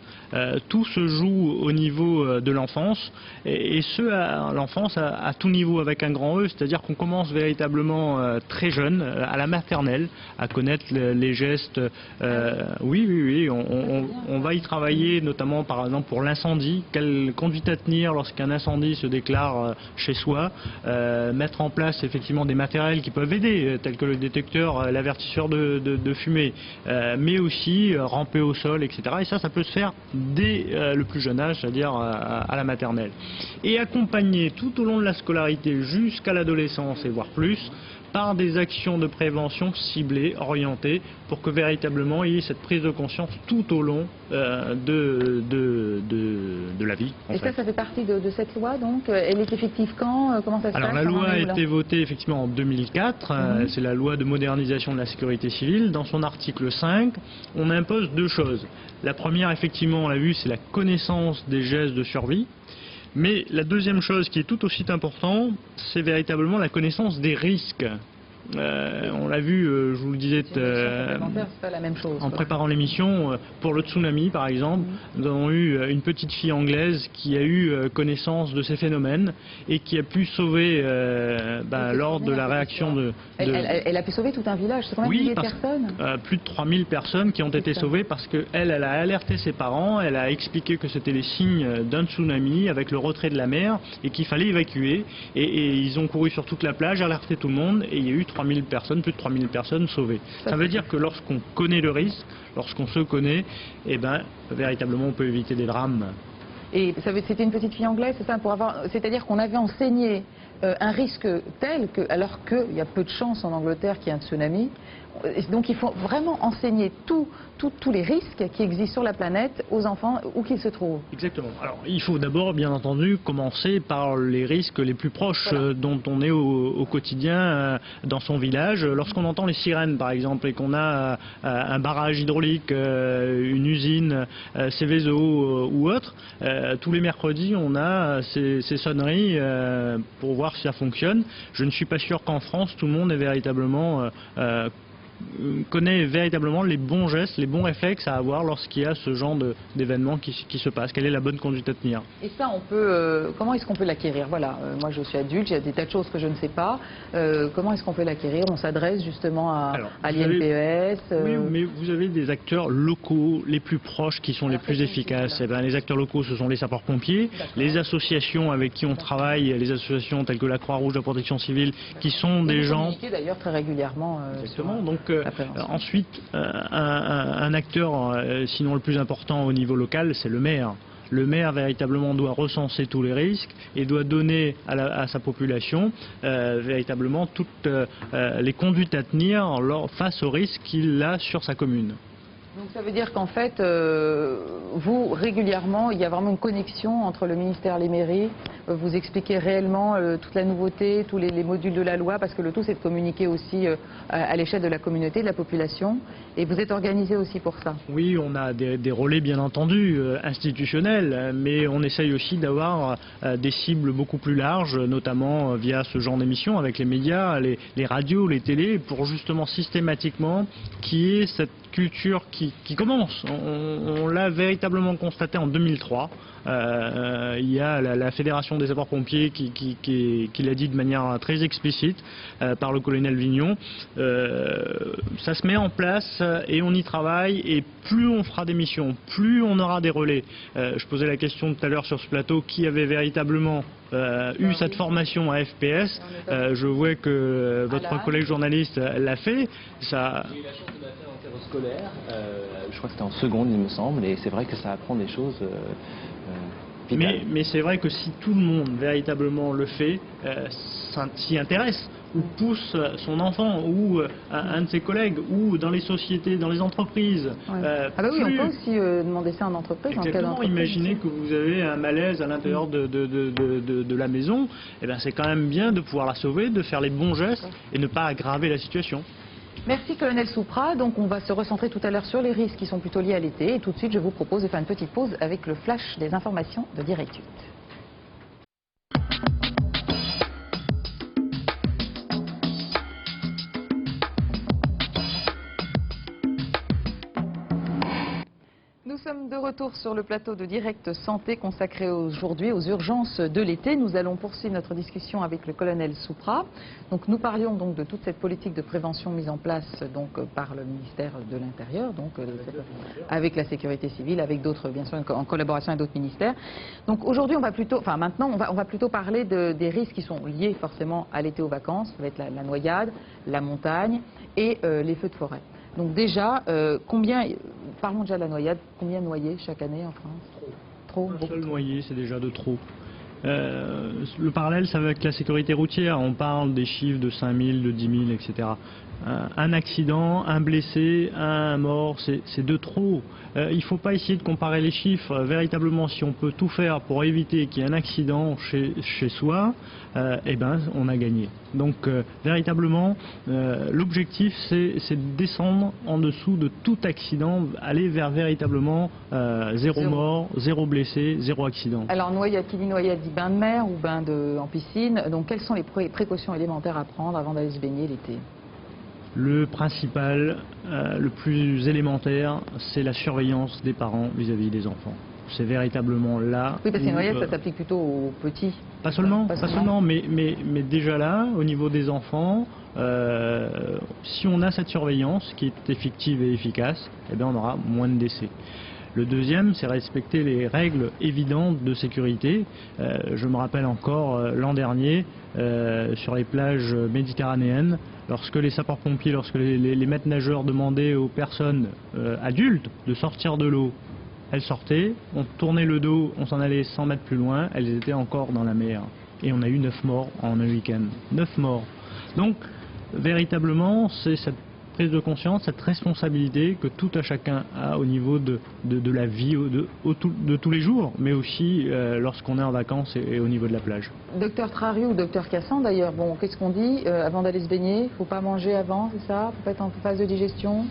Speaker 11: Tout se joue au niveau de l'enfance et ce à l'enfance à tout niveau avec un grand E, c'est-à-dire qu'on commence véritablement très jeune, à la maternelle, à connaître les gestes. Oui, on va y travailler notamment par exemple pour l'incendie, quelle conduite à tenir lorsqu'un incendie se déclare chez soi, mettre en place effectivement des matériels qui peuvent aider, tels que le détecteur, l'avertisseur de fumée, mais aussi ramper au sol, etc. Et ça peut se faire dès le plus jeune âge, c'est-à-dire à la maternelle. Et accompagner tout au long de la scolarité jusqu'à l'adolescence et voire plus, par des actions de prévention ciblées, orientées, pour que véritablement il y ait cette prise de conscience tout au long de la vie.
Speaker 1: Et ça fait partie de cette loi, donc elle est effective quand? Comment ça se passe?
Speaker 11: Alors la loi a été votée effectivement en 2004, c'est la loi de modernisation de la sécurité civile. Dans son article 5, on impose deux choses. La première, effectivement, on l'a vu, c'est la connaissance des gestes de survie. Mais la deuxième chose qui est tout aussi importante, c'est véritablement la connaissance des risques. On l'a vu, je vous le disais
Speaker 1: pas la même chose,
Speaker 11: en préparant l'émission, pour le tsunami par exemple, nous avons eu une petite fille anglaise qui a eu connaissance de ces phénomènes et qui a pu sauver lors de la réaction de...
Speaker 1: Elle a pu sauver tout un village, c'est combien de milliers de personnes?
Speaker 11: Plus de 3000 personnes qui ont été sauvées parce qu'elle a alerté ses parents, elle a expliqué que c'était les signes d'un tsunami avec le retrait de la mer et qu'il fallait évacuer et ils ont couru sur toute la plage, alerté tout le monde et il y a eu 3000 personnes, plus de 3000 personnes sauvées. Ça veut dire que lorsqu'on connaît le risque, lorsqu'on se connaît, véritablement on peut éviter des drames.
Speaker 1: Et c'était une petite fille anglaise, c'est ça, c'est-à-dire qu'on avait enseigné un risque tel que, alors qu'il y a peu de chances en Angleterre qu'il y ait un tsunami, donc il faut vraiment enseigner tous les risques qui existent sur la planète aux enfants où qu'ils se trouvent.
Speaker 11: Exactement. Alors il faut d'abord bien entendu commencer par les risques les plus proches dont on est au quotidien dans son village. Lorsqu'on entend les sirènes par exemple et qu'on a un barrage hydraulique, une usine, Céveso ou autre, tous les mercredis on a ces sonneries pour voir si ça fonctionne. Je ne suis pas sûr qu'en France tout le monde est véritablement connaît véritablement les bons gestes, les bons réflexes à avoir lorsqu'il y a ce genre d'événement qui se passe. Quelle est la bonne conduite à tenir?
Speaker 1: Et ça, comment est-ce qu'on peut l'acquérir? Voilà, moi je suis adulte, il y a des tas de choses que je ne sais pas. Comment est-ce qu'on peut l'acquérir? On s'adresse justement à l'INPES
Speaker 11: Oui, mais vous avez des acteurs locaux les plus proches qui sont les plus efficaces. Les acteurs locaux, ce sont les sapeurs-pompiers, les associations avec qui on travaille, les associations telles que la Croix-Rouge, la Protection Civile, qui sont des gens...
Speaker 1: d'ailleurs très régulièrement.
Speaker 11: Exactement, donc ensuite, un acteur, sinon le plus important au niveau local, c'est le maire. le maire véritablement doit recenser tous les risques et doit donner à sa population véritablement toutes les conduites à tenir face aux risques qu'il a sur sa commune.
Speaker 1: Donc ça veut dire qu'en fait, vous, régulièrement, il y a vraiment une connexion entre le ministère et les mairies. Vous expliquez réellement toute la nouveauté, tous les modules de la loi, parce que le tout, c'est de communiquer aussi à l'échelle de la communauté, de la population. Et vous êtes organisé aussi pour ça.
Speaker 11: Oui, on a des relais, bien entendu, institutionnels, mais on essaye aussi d'avoir des cibles beaucoup plus larges, notamment via ce genre d'émissions, avec les médias, les radios, les télés, pour justement systématiquement qu'il y ait cette culture qui commence. On l'a véritablement constaté en 2003. Il y a la Fédération des sapeurs-pompiers qui l'a dit de manière très explicite par le colonel Vignon. Ça se met en place et on y travaille, et plus on fera des missions, plus on aura des relais. Je posais la question tout à l'heure sur ce plateau, qui avait véritablement eu cette formation à FPS. Je vois que votre collègue journaliste l'a fait. Ça...
Speaker 7: J'ai eu la chance de la faire en terreau scolaire, je crois que c'était en seconde il me semble, et c'est vrai que ça apprend des choses
Speaker 11: mais c'est vrai que si tout le monde véritablement le fait, s'y intéresse, ou pousse son enfant, ou un de ses collègues, ou dans les sociétés, dans les entreprises.
Speaker 1: Ouais. Ah bah oui, on peut aussi demander ça en entreprise.
Speaker 11: Exactement, imaginez que vous avez un malaise à l'intérieur de la maison, et ben c'est quand même bien de pouvoir la sauver, de faire les bons gestes et ne pas aggraver la situation.
Speaker 1: Merci colonel Soupra. Donc on va se recentrer tout à l'heure sur les risques qui sont plutôt liés à l'été. Et tout de suite, je vous propose de faire une petite pause avec le flash des informations de Direct 8. Nous sommes de retour sur le plateau de Direct Santé consacré aujourd'hui aux urgences de l'été. Nous allons poursuivre notre discussion avec le colonel Soupra. Donc nous parlions donc de toute cette politique de prévention mise en place donc par le ministère de l'Intérieur, donc avec la sécurité civile, avec d'autres, bien sûr, en collaboration avec d'autres ministères. Donc aujourd'hui, on va plutôt, enfin maintenant, on va plutôt parler des risques qui sont liés forcément à l'été aux vacances. Ça va être la noyade, la montagne et les feux de forêt. Donc déjà, parlons déjà de la noyade, combien de noyés chaque année en France? Trop.
Speaker 11: Un seul noyé, c'est déjà de trop. Le parallèle, c'est avec la sécurité routière. On parle des chiffres de 5000, de 10 000, etc. Un accident, un blessé, un mort, c'est de trop. Il ne faut pas essayer de comparer les chiffres. Véritablement, si on peut tout faire pour éviter qu'il y ait un accident chez soi, eh ben, on a gagné. Donc, véritablement, l'objectif, c'est de descendre en dessous de tout accident, aller vers véritablement zéro mort, zéro blessé, zéro accident.
Speaker 1: Alors, noyade, qui dit noyade dit bain de mer ou bain en piscine. Donc, quelles sont les précautions élémentaires à prendre avant d'aller se baigner l'été?
Speaker 11: Le principal, le plus élémentaire, c'est la surveillance des parents vis-à-vis des enfants. C'est véritablement là.
Speaker 1: Oui, parce que les noyades, ça s'applique plutôt aux petits.
Speaker 11: Pas seulement, mais déjà là, au niveau des enfants, si on a cette surveillance qui est effective et efficace, eh bien on aura moins de décès. Le deuxième, c'est respecter les règles évidentes de sécurité. Je me rappelle encore l'an dernier, sur les plages méditerranéennes, lorsque les sapeurs-pompiers, lorsque les maîtres nageurs demandaient aux personnes adultes de sortir de l'eau, elles sortaient, on tournait le dos, on s'en allait 100 mètres plus loin, elles étaient encore dans la mer. Et on a eu 9 morts en un week-end. 9 morts. Donc, véritablement, c'est cette prise de conscience, cette responsabilité que tout à chacun a au niveau de la vie de tous les jours, mais aussi lorsqu'on est en vacances et au niveau de la plage.
Speaker 1: Docteur Trariou ou docteur Cassan d'ailleurs, bon, qu'est-ce qu'on dit avant d'aller se baigner? Il ne faut pas manger avant, c'est ça? Il ne faut pas être en phase de digestion?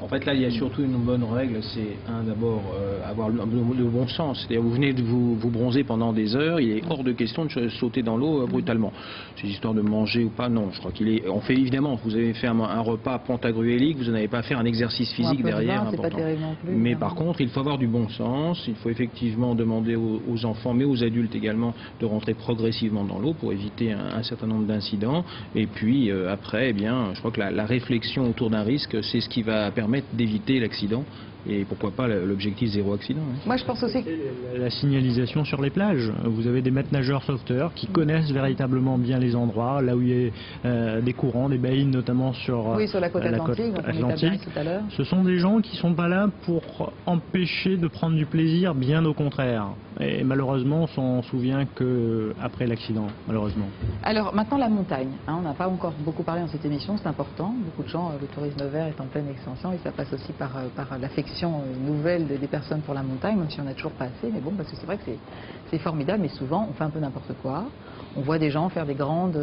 Speaker 10: En fait, là, il y a surtout une bonne règle, c'est d'abord avoir le bon sens. C'est-à-dire, vous venez de vous bronzer pendant des heures, il est hors de question de sauter dans l'eau brutalement. C'est histoire de manger ou pas, non. Je crois on fait évidemment, vous avez fait un repas pantagruélique, vous n'avez pas fait un exercice physique derrière.
Speaker 1: C'est pas terrible non plus,
Speaker 10: mais par contre, il faut avoir du bon sens, il faut effectivement demander aux enfants, mais aux adultes également, de rentrer progressivement dans l'eau pour éviter un certain nombre d'incidents. Et puis après, eh bien, je crois que la réflexion autour d'un risque, c'est ce qui va permettre d'éviter l'accident et pourquoi pas l'objectif zéro accident. Hein.
Speaker 1: Moi je pense aussi que...
Speaker 11: La signalisation sur les plages. Vous avez des maîtres nageurs sauveteurs qui connaissent véritablement bien les endroits, là où il y a des courants, des baïnes notamment sur,
Speaker 1: sur la côte atlantique. Tout à l'heure.
Speaker 11: Ce sont des gens qui ne sont pas là pour empêcher de prendre du plaisir, bien au contraire. Et malheureusement, on s'en souvient qu'après l'accident, malheureusement.
Speaker 1: Alors maintenant la montagne, hein, on n'a pas encore beaucoup parlé dans cette émission, c'est important. Beaucoup de gens, le tourisme vert est en pleine extension et ça passe aussi par l'affection nouvelle des personnes pour la montagne, même si on n'a toujours pas assez. Mais bon, parce que c'est vrai que c'est formidable, mais souvent on fait un peu n'importe quoi. On voit des gens faire des grandes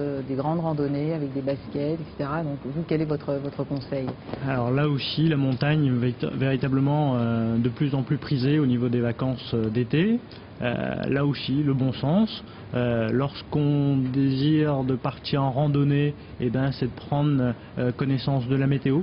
Speaker 1: randonnées avec des baskets, etc. Donc vous, quel est votre conseil? Alors
Speaker 11: là aussi, la montagne véritablement de plus en plus prisée au niveau des vacances d'été. Là aussi, le bon sens. Lorsqu'on désire de partir en randonnée, eh ben, c'est de prendre connaissance de la météo.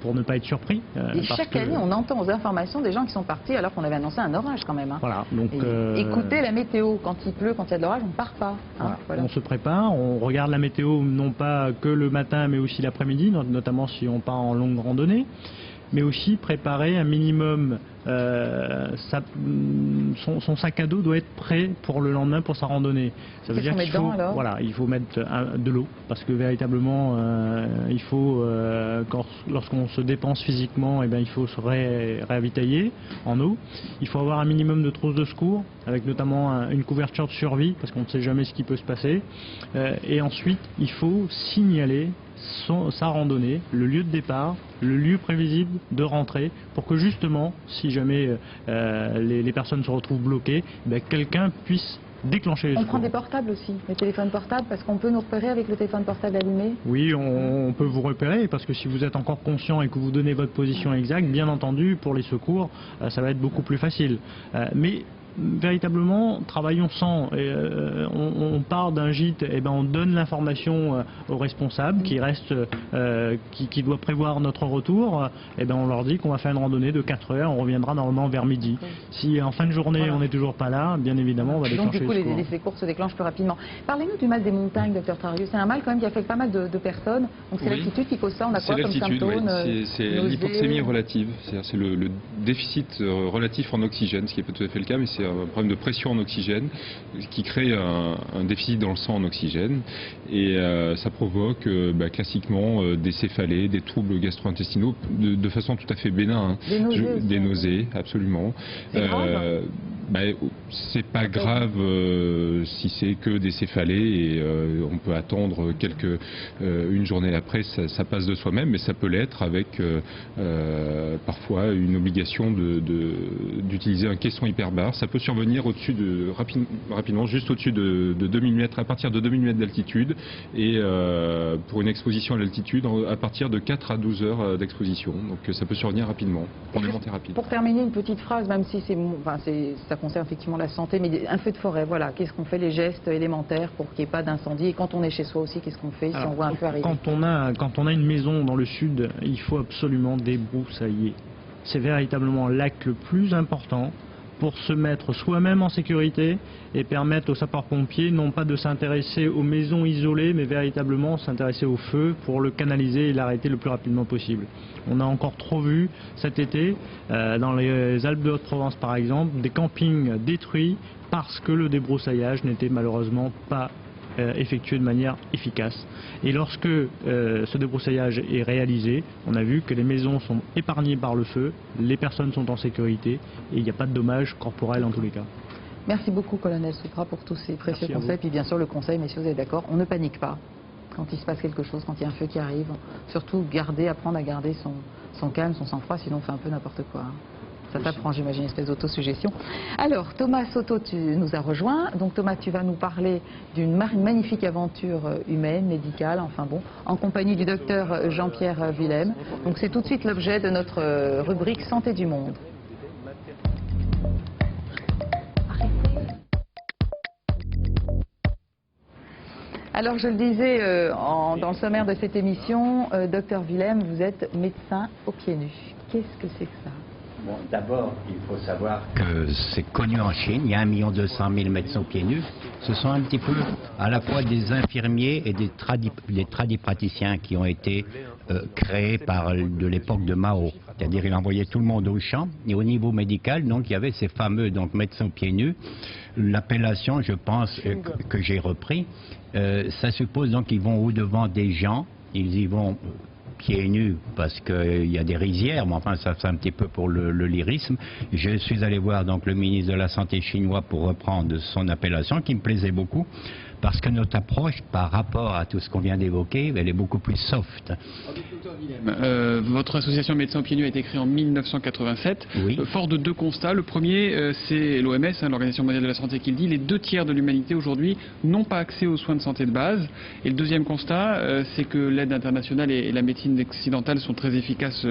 Speaker 11: Pour ne pas être surpris.
Speaker 1: Et chaque année, on entend aux informations des gens qui sont partis alors qu'on avait annoncé un orage quand même. Hein.
Speaker 11: Voilà, donc,
Speaker 1: écoutez la météo, quand il pleut, quand il y a de l'orage, on ne part pas. Hein,
Speaker 11: voilà. On se prépare, on regarde la météo non pas que le matin mais aussi l'après-midi, notamment si on part en longue randonnée, mais aussi préparer un minimum, son sac à dos doit être prêt pour le lendemain pour sa randonnée. Ça veut dire qu'il faut, voilà, il faut mettre de l'eau, parce que véritablement il faut, lorsqu'on se dépense physiquement, eh bien, il faut se ravitailler en eau. Il faut avoir un minimum de trousses de secours, avec notamment une couverture de survie, parce qu'on ne sait jamais ce qui peut se passer. Et ensuite, il faut signaler sa randonnée, le lieu de départ, le lieu prévisible de rentrée, pour que justement, si jamais les personnes se retrouvent bloquées, ben, quelqu'un puisse déclencher les secours.
Speaker 1: On prend des portables aussi, les téléphones portables, parce qu'on peut nous repérer avec le téléphone portable allumé.
Speaker 11: Oui, on peut vous repérer, parce que si vous êtes encore conscient et que vous donnez votre position exacte, bien entendu, pour les secours, ça va être beaucoup plus facile. Mais véritablement, travaillons sans. On part d'un gîte, et ben on donne l'information aux responsables qui reste, qui doit prévoir notre retour. Et ben on leur dit qu'on va faire une randonnée de 4 heures, on reviendra normalement vers midi. Si en fin de journée on n'est toujours pas là, bien évidemment on va déclencher.
Speaker 1: Donc du coup les secours se déclenchent plus rapidement. Parlez-nous du mal des montagnes, docteur Trarieux. C'est un mal quand même qui affecte pas mal de personnes. Donc c'est l'altitude qui cause ça. On a quoi comme symptômes?
Speaker 2: C'est l'hypoxémie relative, c'est le déficit relatif en oxygène, ce qui est pas tout à fait le cas, mais c'est un problème de pression en oxygène qui crée un déficit dans le sang en oxygène et ça provoque classiquement des céphalées, des troubles gastro-intestinaux de façon tout à fait bénin. Des nausées, absolument. C'est pas grave si c'est que des céphalées et on peut attendre une journée après, ça passe de soi-même, mais ça peut l'être avec parfois une obligation d'utiliser un caisson hyperbare. Ça peut survenir au-dessus rapidement, juste au-dessus de 2000 mètres, à partir de 2000 mètres d'altitude et pour une exposition à l'altitude à partir de 4 à 12 heures d'exposition. Donc ça peut survenir rapidement, pour une montée rapide.
Speaker 1: Pour terminer, une petite phrase, même si ça concerne effectivement la santé, mais un feu de forêt, voilà, qu'est-ce qu'on fait, les gestes élémentaires pour qu'il n'y ait pas d'incendie, et quand on est chez soi aussi, qu'est-ce qu'on fait si on voit un feu arriver?
Speaker 11: Quand on a une maison dans le sud, il faut absolument débroussailler. C'est véritablement l'acte le plus important pour se mettre soi-même en sécurité et permettre aux sapeurs-pompiers non pas de s'intéresser aux maisons isolées, mais véritablement s'intéresser au feu pour le canaliser et l'arrêter le plus rapidement possible. On a encore trop vu cet été, dans les Alpes de Haute-Provence par exemple, des campings détruits parce que le débroussaillage n'était malheureusement pas effectué de manière efficace. Et lorsque ce débroussaillage est réalisé, on a vu que les maisons sont épargnées par le feu, les personnes sont en sécurité et il n'y a pas de dommages corporels en tous les cas.
Speaker 1: Merci beaucoup, colonel Soupra, pour tous ces précieux conseils. Puis bien sûr, le conseil, messieurs, vous êtes d'accord, on ne panique pas quand il se passe quelque chose, quand il y a un feu qui arrive. Surtout apprendre à garder son calme, son sang-froid, sinon on fait un peu n'importe quoi. Ça s'apprend, j'imagine, une espèce d'autosuggestion. Alors, Thomas Soto, tu nous as rejoint. Donc, Thomas, tu vas nous parler d'une magnifique aventure humaine, médicale, enfin bon, en compagnie du docteur Jean-Pierre Willem. Donc, c'est tout de suite l'objet de notre rubrique Santé du Monde. Alors, je le disais dans le sommaire de cette émission, docteur Willem, vous êtes médecin aux pieds nus. Qu'est-ce que c'est que ça ?
Speaker 13: Bon, d'abord, il faut savoir que c'est connu en Chine, il y a 1 200 000 médecins pieds nus. Ce sont un petit peu à la fois des infirmiers et des tradipraticiens qui ont été créés de l'époque de Mao. C'est-à-dire il envoyait tout le monde au champ et au niveau médical, donc il y avait ces fameux médecins pieds nus. L'appellation, je pense, que j'ai repris, ça suppose donc qu'ils vont au-devant des gens, ils y vont pieds nus parce qu'il y a des rizières, mais enfin ça c'est un petit peu pour le lyrisme. Je suis allé voir donc le ministre de la Santé chinois pour reprendre son appellation qui me plaisait beaucoup parce que notre approche par rapport à tout ce qu'on vient d'évoquer, elle est beaucoup plus soft.
Speaker 14: Votre association Médecins pieds nus a été créée en 1987.
Speaker 13: Oui.
Speaker 14: Fort de deux constats. Le premier, c'est l'OMS, l'Organisation mondiale de la santé, qui le dit, les 2/3 de l'humanité aujourd'hui n'ont pas accès aux soins de santé de base. Et le deuxième constat, c'est que l'aide internationale et la médecine occidentale sont très efficaces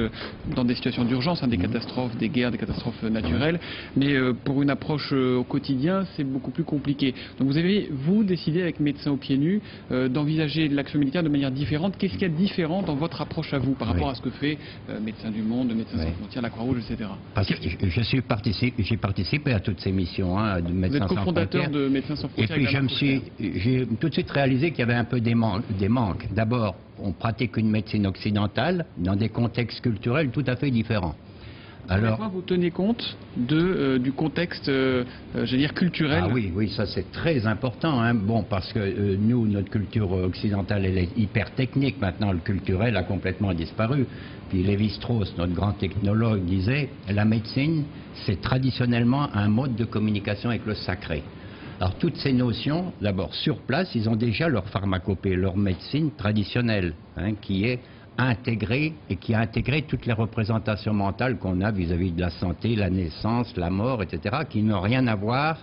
Speaker 14: dans des situations d'urgence, des catastrophes, des guerres, des catastrophes naturelles. Mais pour une approche au quotidien, c'est beaucoup plus compliqué. Donc vous avez, vous, décidé avec Médecins aux pieds nus d'envisager l'action militaire de manière différente. Qu'est-ce qu'il y a de différent dans votre approche à vous par rapport à ce que fait Médecins du Monde, Médecins sans frontières, la Croix-Rouge, etc.
Speaker 13: Parce que j'ai participé à toutes ces missions de Médecins sans frontières.
Speaker 14: Vous êtes cofondateur de Médecins sans frontières.
Speaker 13: Et puis j'ai tout de suite réalisé qu'il y avait un peu des manques. D'abord, on pratique une médecine occidentale dans des contextes culturels tout à fait différents.
Speaker 14: Alors, vous tenez compte du contexte, j'allais dire, culturel.
Speaker 13: Ah oui, ça c'est très important. Bon, parce que nous, notre culture occidentale, elle est hyper technique. Maintenant, le culturel a complètement disparu. Puis Lévi-Strauss, notre grand technologue, disait la médecine, c'est traditionnellement un mode de communication avec le sacré. Alors toutes ces notions, d'abord sur place, ils ont déjà leur pharmacopée, leur médecine traditionnelle, qui est intégrée et qui a intégré toutes les représentations mentales qu'on a vis-à-vis de la santé, la naissance, la mort, etc., qui n'ont rien à voir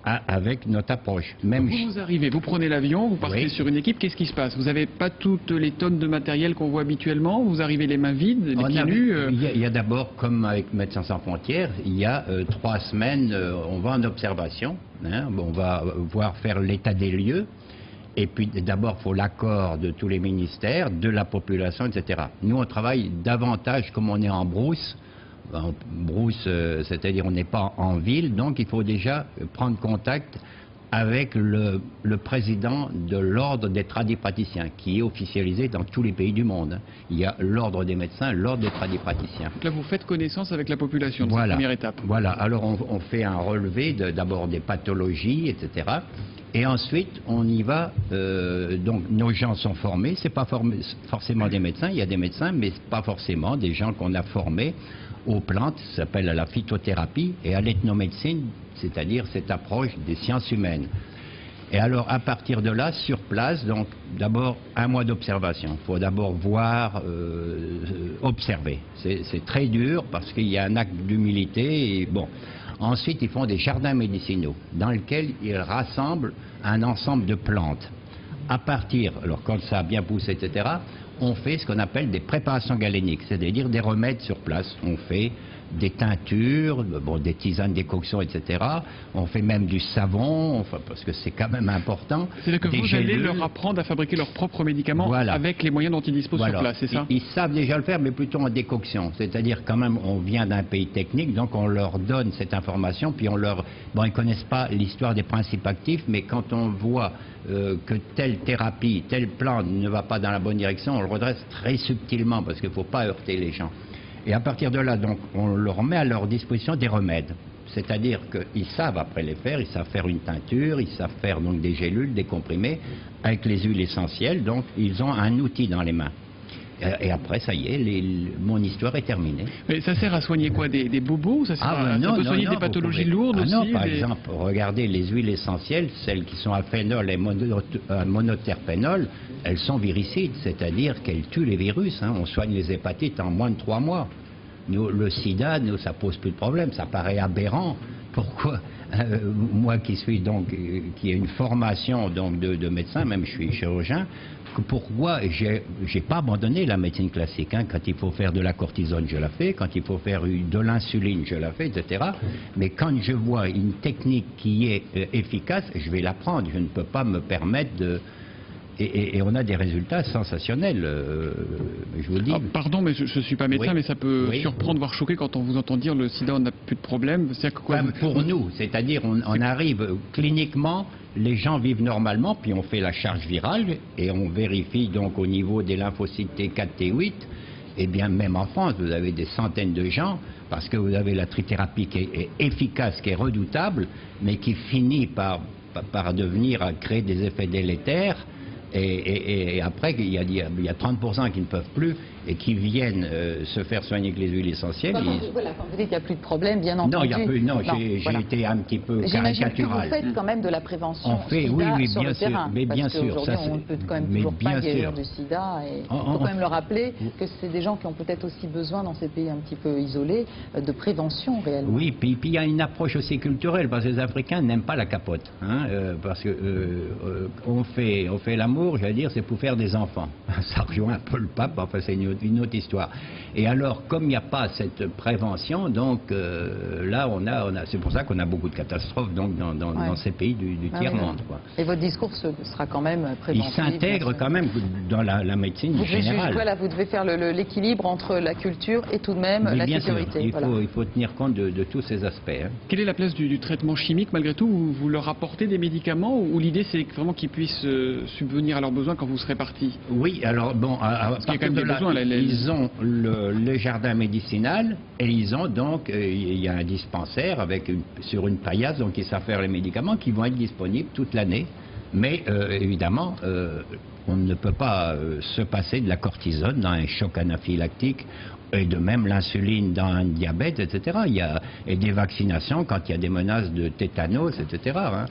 Speaker 13: avec notre approche. Même
Speaker 14: vous arrivez, vous prenez l'avion, vous partez sur une équipe, qu'est-ce qui se passe? Vous n'avez pas toutes les tonnes de matériel qu'on voit habituellement, vous arrivez les mains vides, les pieds nus
Speaker 13: Il y a d'abord, comme avec Médecins sans frontières, il y a 3 semaines, on va en observation, on va voir faire l'état des lieux. Et puis d'abord, il faut l'accord de tous les ministères, de la population, etc. Nous, on travaille davantage comme on est en brousse. En brousse, c'est-à-dire on n'est pas en ville, donc il faut déjà prendre contact avec le président de l'ordre des tradipraticiens, qui est officialisé dans tous les pays du monde. Il y a l'ordre des médecins, l'ordre des tradipraticiens.
Speaker 14: Donc là, vous faites connaissance avec la population, c'est la première étape.
Speaker 13: Voilà, alors on fait un relevé d'abord des pathologies, etc. Et ensuite, on y va, donc nos gens sont formés, c'est pas forcément des médecins, il y a des médecins, mais pas forcément des gens qu'on a formés aux plantes, ça s'appelle la phytothérapie, et à l'ethnomédecine, c'est-à-dire cette approche des sciences humaines. Et alors, à partir de là, sur place, donc d'abord 1 mois d'observation. Il faut d'abord voir, observer. C'est très dur parce qu'il y a un acte d'humilité et bon. Ensuite, ils font des jardins médicinaux dans lesquels ils rassemblent un ensemble de plantes. À partir, alors quand ça a bien poussé, etc., on fait ce qu'on appelle des préparations galéniques, c'est-à-dire des remèdes sur place. On fait des teintures, des tisanes, des coctions, etc. On fait même du savon, parce que c'est quand même important.
Speaker 14: C'est-à-dire que vous allez leur apprendre à fabriquer leurs propres médicaments avec les moyens dont ils disposent sur place, c'est ça?
Speaker 13: Ils savent déjà le faire, mais plutôt en décoction. C'est-à-dire quand même, on vient d'un pays technique, donc on leur donne cette information, puis on leur... Bon, ils ne connaissent pas l'histoire des principes actifs, mais quand on voit que telle thérapie, telle plante ne va pas dans la bonne direction, on le redresse très subtilement, parce qu'il ne faut pas heurter les gens. Et à partir de là, donc, on leur met à leur disposition des remèdes. C'est-à-dire qu'ils savent après les faire, ils savent faire une teinture, ils savent faire donc des gélules, des comprimés, avec les huiles essentielles, donc ils ont un outil dans les mains. Et après, ça y est, mon histoire est terminée.
Speaker 14: Mais ça sert à soigner quoi? Des bobos? Ça peut soigner des pathologies lourdes aussi?
Speaker 13: Non, par exemple, regardez les huiles essentielles, celles qui sont à phénol et monoterpénol, elles sont viricides, c'est-à-dire qu'elles tuent les virus. On soigne les hépatites en moins de 3 mois. Nous, le sida, ça pose plus de problème, ça paraît aberrant. Pourquoi moi qui ai une formation donc, de médecin, même je suis chirurgien, pourquoi j'ai pas abandonné la médecine classique. Quand il faut faire de la cortisone, je la fais. Quand il faut faire de l'insuline, je la fais, etc. Mais quand je vois une technique qui est efficace, je vais la prendre. Je ne peux pas me permettre de... Et on a des résultats sensationnels, je vous le dis.
Speaker 14: Pardon, mais je ne suis pas médecin,
Speaker 13: Oui.
Speaker 14: mais ça peut
Speaker 13: Oui.
Speaker 14: surprendre, voire choquer quand on vous entend dire le sida, on n'a plus de problème. C'est quoi,
Speaker 13: Enfin, pour nous, c'est-à-dire on arrive cliniquement, les gens vivent normalement, puis on fait la charge virale et on vérifie donc au niveau des lymphocytes T4, T8. Et bien même en France, vous avez des centaines de gens, parce que vous avez la trithérapie qui est efficace, qui est redoutable, mais qui finit par devenir à créer des effets délétères. Et après, il y a 30% qui ne peuvent plus et qui viennent se faire soigner avec les huiles essentielles.
Speaker 1: Voilà, quand vous dites qu'il n'y a plus de problème, bien entendu.
Speaker 13: Non, il y a peu, non, j'ai
Speaker 1: voilà.
Speaker 13: été un petit peu
Speaker 1: J'imagine que
Speaker 13: caricatural.
Speaker 1: vous faites quand même de la prévention
Speaker 13: On fait,
Speaker 1: sida
Speaker 13: oui,
Speaker 1: sur
Speaker 13: bien
Speaker 1: le
Speaker 13: sûr,
Speaker 1: terrain.
Speaker 13: mais bien
Speaker 1: parce
Speaker 13: sûr,
Speaker 1: qu'aujourd'hui,
Speaker 13: ça,
Speaker 1: on ne peut quand même
Speaker 13: mais
Speaker 1: toujours
Speaker 13: bien
Speaker 1: pas guérir
Speaker 13: sûr.
Speaker 1: du sida. Et il faut quand même le rappeler que c'est des gens qui ont peut-être aussi besoin, dans ces pays un petit peu isolés, de prévention réellement.
Speaker 13: Oui, puis il y a une approche aussi culturelle, parce que les Africains n'aiment pas la capote. Hein, parce que on fait l'amour, j'allais dire, c'est pour faire des enfants. Ça rejoint un peu le pape, enfin c'est une autre histoire. Et alors, comme il n'y a pas cette prévention, donc là, c'est pour ça qu'on a beaucoup de catastrophes donc, dans ces pays du tiers-monde. Quoi.
Speaker 1: Et votre discours sera quand même préventif.
Speaker 13: Il s'intègre quand même dans la médecine générale.
Speaker 1: Voilà, vous devez faire l'équilibre entre la culture et tout de même
Speaker 13: Oui,
Speaker 1: la
Speaker 13: bien
Speaker 1: sécurité.
Speaker 13: sûr. Il faut tenir compte de tous ces aspects. Hein.
Speaker 14: Quelle est la place du traitement chimique malgré tout? Vous leur apportez des médicaments ou l'idée c'est vraiment qu'ils puissent subvenir à leurs besoins quand vous serez partis?
Speaker 13: Oui, alors bon, à partir de là, ils ont le jardin médicinal et ils ont donc, il y a un dispensaire sur une paillasse, donc ils savent faire les médicaments qui vont être disponibles toute l'année. Mais évidemment, on ne peut pas se passer de la cortisone dans un choc anaphylactique et de même l'insuline dans un diabète, etc. Il y a et des vaccinations quand il y a des menaces de tétanos, etc. Hein.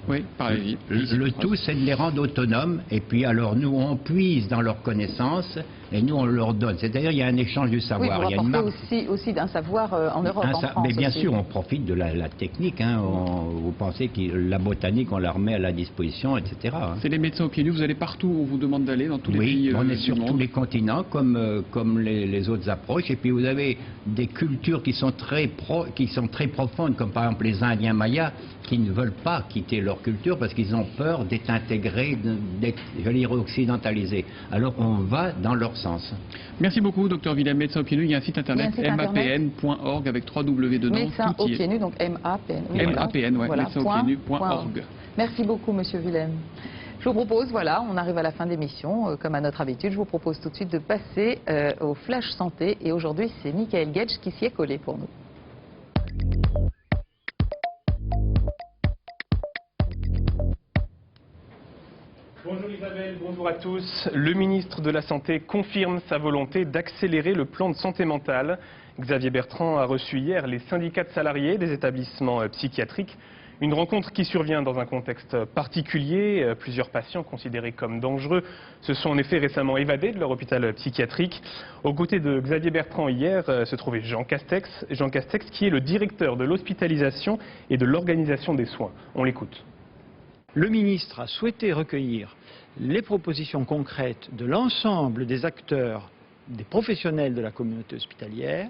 Speaker 14: Oui, pareil.
Speaker 13: Le tout, c'est de les rendre autonomes. Et puis alors, nous, on puise dans leurs connaissances et nous, on leur donne. C'est-à-dire, il y a un échange du savoir.
Speaker 1: Oui,
Speaker 13: il y a une marque...
Speaker 1: aussi d'un savoir en Europe, en France.
Speaker 13: Mais bien
Speaker 1: aussi.
Speaker 13: sûr, on profite de la technique. Hein. Vous pensez que la botanique, on la remet à la disposition, etc. Hein.
Speaker 14: C'est les médecins au pied nu. Vous allez partout où on vous demande d'aller, dans tous les pays.
Speaker 13: Oui, on est sur
Speaker 14: du monde.
Speaker 13: tous les continents, comme les autres approches. Et puis, vous avez des cultures qui sont très profondes, comme par exemple les Indiens mayas, qui ne veulent pas quitter leur culture parce qu'ils ont peur d'être intégrés, d'être, j'allais dire, occidentalisés. Alors on va dans leur sens.
Speaker 14: Merci beaucoup, Dr Willem, médecin au pied nu. Il y a un site internet, mapn.org avec 3W dedans.
Speaker 1: Médecin au pied nu, donc MAPN.
Speaker 14: MAPN, oui,
Speaker 1: voilà,
Speaker 14: médecin au pied nu.org.
Speaker 1: Merci beaucoup, Monsieur Willem. Je vous propose, voilà, on arrive à la fin de l'émission. Comme à notre habitude, je vous propose tout de suite de passer au Flash Santé. Et aujourd'hui, c'est Michael Getsch qui s'y est collé pour nous.
Speaker 15: Bonjour Isabelle, bonjour à tous. Le ministre de la Santé confirme sa volonté d'accélérer le plan de santé mentale. Xavier Bertrand a reçu hier les syndicats de salariés des établissements psychiatriques. Une rencontre qui survient dans un contexte particulier. Plusieurs patients considérés comme dangereux se sont en effet récemment évadés de leur hôpital psychiatrique. Aux côtés de Xavier Bertrand hier se trouvait Jean Castex qui est le directeur de l'hospitalisation et de l'organisation des soins. On l'écoute.
Speaker 16: Le ministre a souhaité recueillir les propositions concrètes de l'ensemble des acteurs, des professionnels de la communauté hospitalière,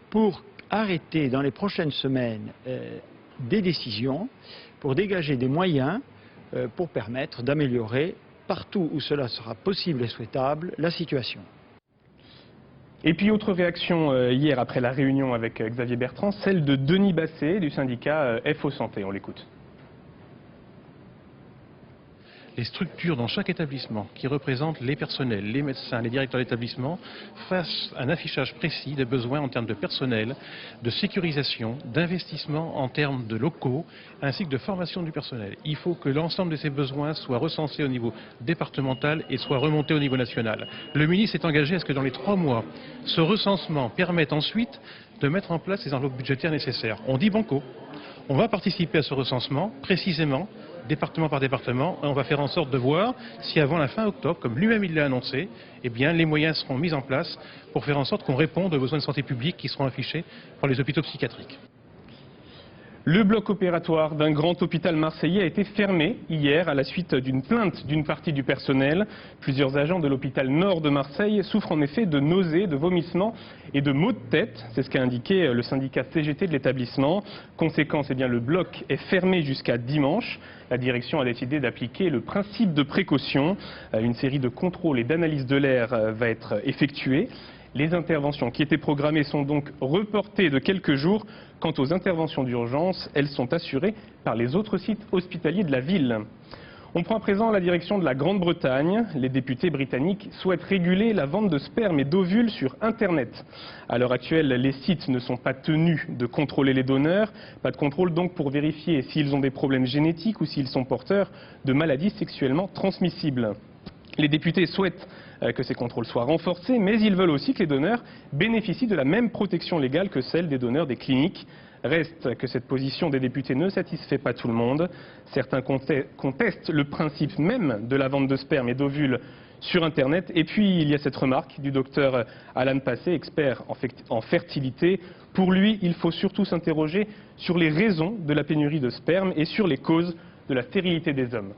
Speaker 16: pour arrêter dans les prochaines semaines des décisions, pour dégager des moyens pour permettre d'améliorer partout où cela sera possible et souhaitable la situation.
Speaker 15: Et puis autre réaction hier après la réunion avec Xavier Bertrand, celle de Denis Basset du syndicat FO Santé. On l'écoute.
Speaker 17: Les structures dans chaque établissement qui représentent les personnels, les médecins, les directeurs d'établissement fassent un affichage précis des besoins en termes de personnel, de sécurisation, d'investissement en termes de locaux, ainsi que de formation du personnel. Il faut que l'ensemble de ces besoins soient recensés au niveau départemental et soient remontés au niveau national. Le ministre est engagé à ce que dans les 3 mois, ce recensement permette ensuite de mettre en place les enveloppes budgétaires nécessaires. On dit banco. On va participer à ce recensement précisément, département par département, et on va faire en sorte de voir si avant la fin octobre, comme lui-même il l'a annoncé, eh bien, les moyens seront mis en place pour faire en sorte qu'on réponde aux besoins de santé publique qui seront affichés par les hôpitaux psychiatriques.
Speaker 15: Le bloc opératoire d'un grand hôpital marseillais a été fermé hier à la suite d'une plainte d'une partie du personnel. Plusieurs agents de l'hôpital Nord de Marseille souffrent en effet de nausées, de vomissements et de maux de tête. C'est ce qu'a indiqué le syndicat CGT de l'établissement. Conséquence, eh bien, le bloc est fermé jusqu'à dimanche. La direction a décidé d'appliquer le principe de précaution. Une série de contrôles et d'analyses de l'air va être effectuée. Les interventions qui étaient programmées sont donc reportées de quelques jours. Quant aux interventions d'urgence, elles sont assurées par les autres sites hospitaliers de la ville. On prend à présent la direction de la Grande-Bretagne. Les députés britanniques souhaitent réguler la vente de sperme et d'ovules sur Internet. À l'heure actuelle, les sites ne sont pas tenus de contrôler les donneurs. Pas de contrôle donc pour vérifier s'ils ont des problèmes génétiques ou s'ils sont porteurs de maladies sexuellement transmissibles. Les députés souhaitent que ces contrôles soient renforcés, mais ils veulent aussi que les donneurs bénéficient de la même protection légale que celle des donneurs des cliniques. Reste que cette position des députés ne satisfait pas tout le monde. Certains contestent le principe même de la vente de sperme et d'ovules sur Internet. Et puis il y a cette remarque du docteur Alan Passé, expert en fertilité. Pour lui, il faut surtout s'interroger sur les raisons de la pénurie de sperme et sur les causes de la stérilité des hommes.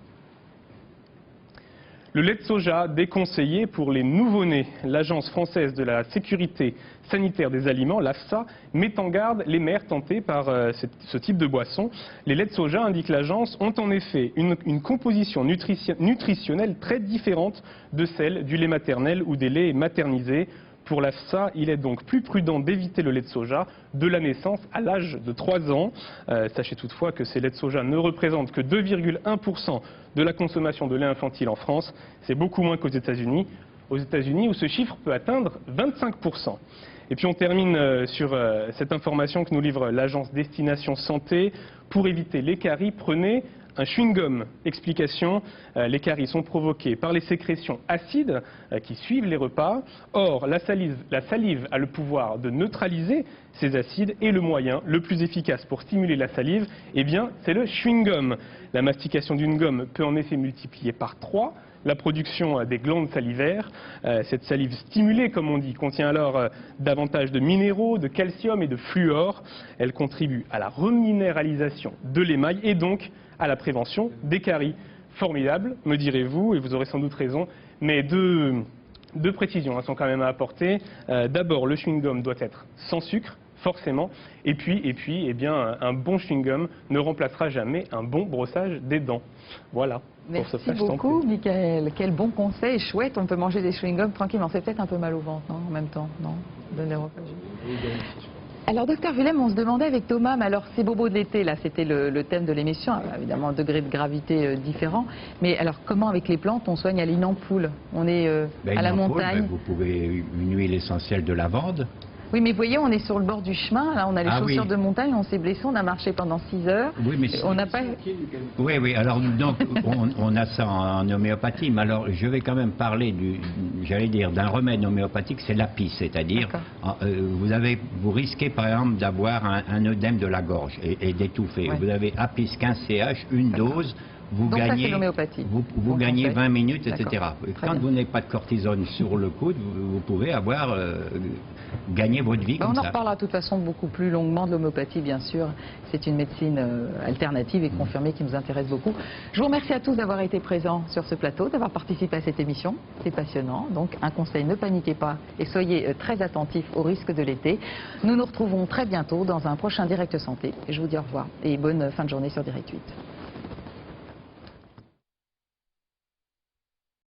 Speaker 15: Le lait de soja déconseillé pour les nouveau-nés. L'Agence française de la sécurité sanitaire des aliments, l'AFSA, met en garde les mères tentées par ce type de boisson. Les laits de soja, indique l'agence, ont en effet une composition nutritionnelle très différente de celle du lait maternel ou des laits maternisés. Pour l'AFSA, il est donc plus prudent d'éviter le lait de soja de la naissance à l'âge de 3 ans. Sachez toutefois que ces laits de soja ne représentent que 2,1% de la consommation de lait infantile en France. C'est beaucoup moins qu'aux États-Unis. Aux États-Unis où ce chiffre peut atteindre 25%. Et puis on termine sur cette information que nous livre l'agence Destination Santé. Pour éviter les caries, prenez un chewing-gum. Explication, les caries sont provoquées par les sécrétions acides qui suivent les repas. Or, la salive a le pouvoir de neutraliser ces acides et le moyen le plus efficace pour stimuler la salive, eh bien, c'est le chewing-gum. La mastication d'une gomme peut en effet multiplier par 3 la production des glandes salivaires. Cette salive stimulée, comme on dit, contient alors davantage de minéraux, de calcium et de fluor. Elle contribue à la reminéralisation de l'émail et donc à la prévention des caries. Formidable, me direz-vous, et vous aurez sans doute raison, mais deux précisions sont quand même à apporter. D'abord, le chewing-gum doit être sans sucre, forcément, et puis eh bien, un bon chewing-gum ne remplacera jamais un bon brossage des dents. Voilà.
Speaker 1: Merci beaucoup, Michael. Quel bon conseil, chouette, on peut manger des chewing-gums tranquillement. C'est peut-être un peu mal au ventre, non, en même temps, non? Donner au repas. Alors, docteur Willem, on se demandait avec Thomas, mais alors ces bobos de l'été, là, c'était le thème de l'émission, évidemment un degré de gravité différent, mais alors comment avec les plantes on soigne à l'inampoule? On est à la montagne.
Speaker 13: Vous pouvez une huile essentielle de lavande.
Speaker 1: Oui, mais vous voyez, on est sur le bord du chemin, là, on a les chaussures de montagne, on s'est blessé, on a marché pendant 6 heures,
Speaker 13: oui, mais
Speaker 1: on n'a pas...
Speaker 13: Oui, alors donc, on a ça en homéopathie, mais alors je vais quand même parler d'un remède homéopathique, c'est l'apis, c'est-à-dire, vous risquez par exemple d'avoir un œdème de la gorge et d'étouffer. Ouais. Vous avez apis 15 CH, une dose. Vous gagnez 20 minutes, etc. Quand vous n'avez pas de cortisone sur le coude, vous pouvez avoir gagné votre vie comme ça.
Speaker 1: On en reparlera de toute façon beaucoup plus longuement de l'homéopathie, bien sûr. C'est une médecine alternative et confirmée qui nous intéresse beaucoup. Je vous remercie à tous d'avoir été présents sur ce plateau, d'avoir participé à cette émission. C'est passionnant. Donc un conseil, ne paniquez pas et soyez très attentifs aux risques de l'été. Nous nous retrouvons très bientôt dans un prochain Direct Santé. Je vous dis au revoir et bonne fin de journée sur Direct 8.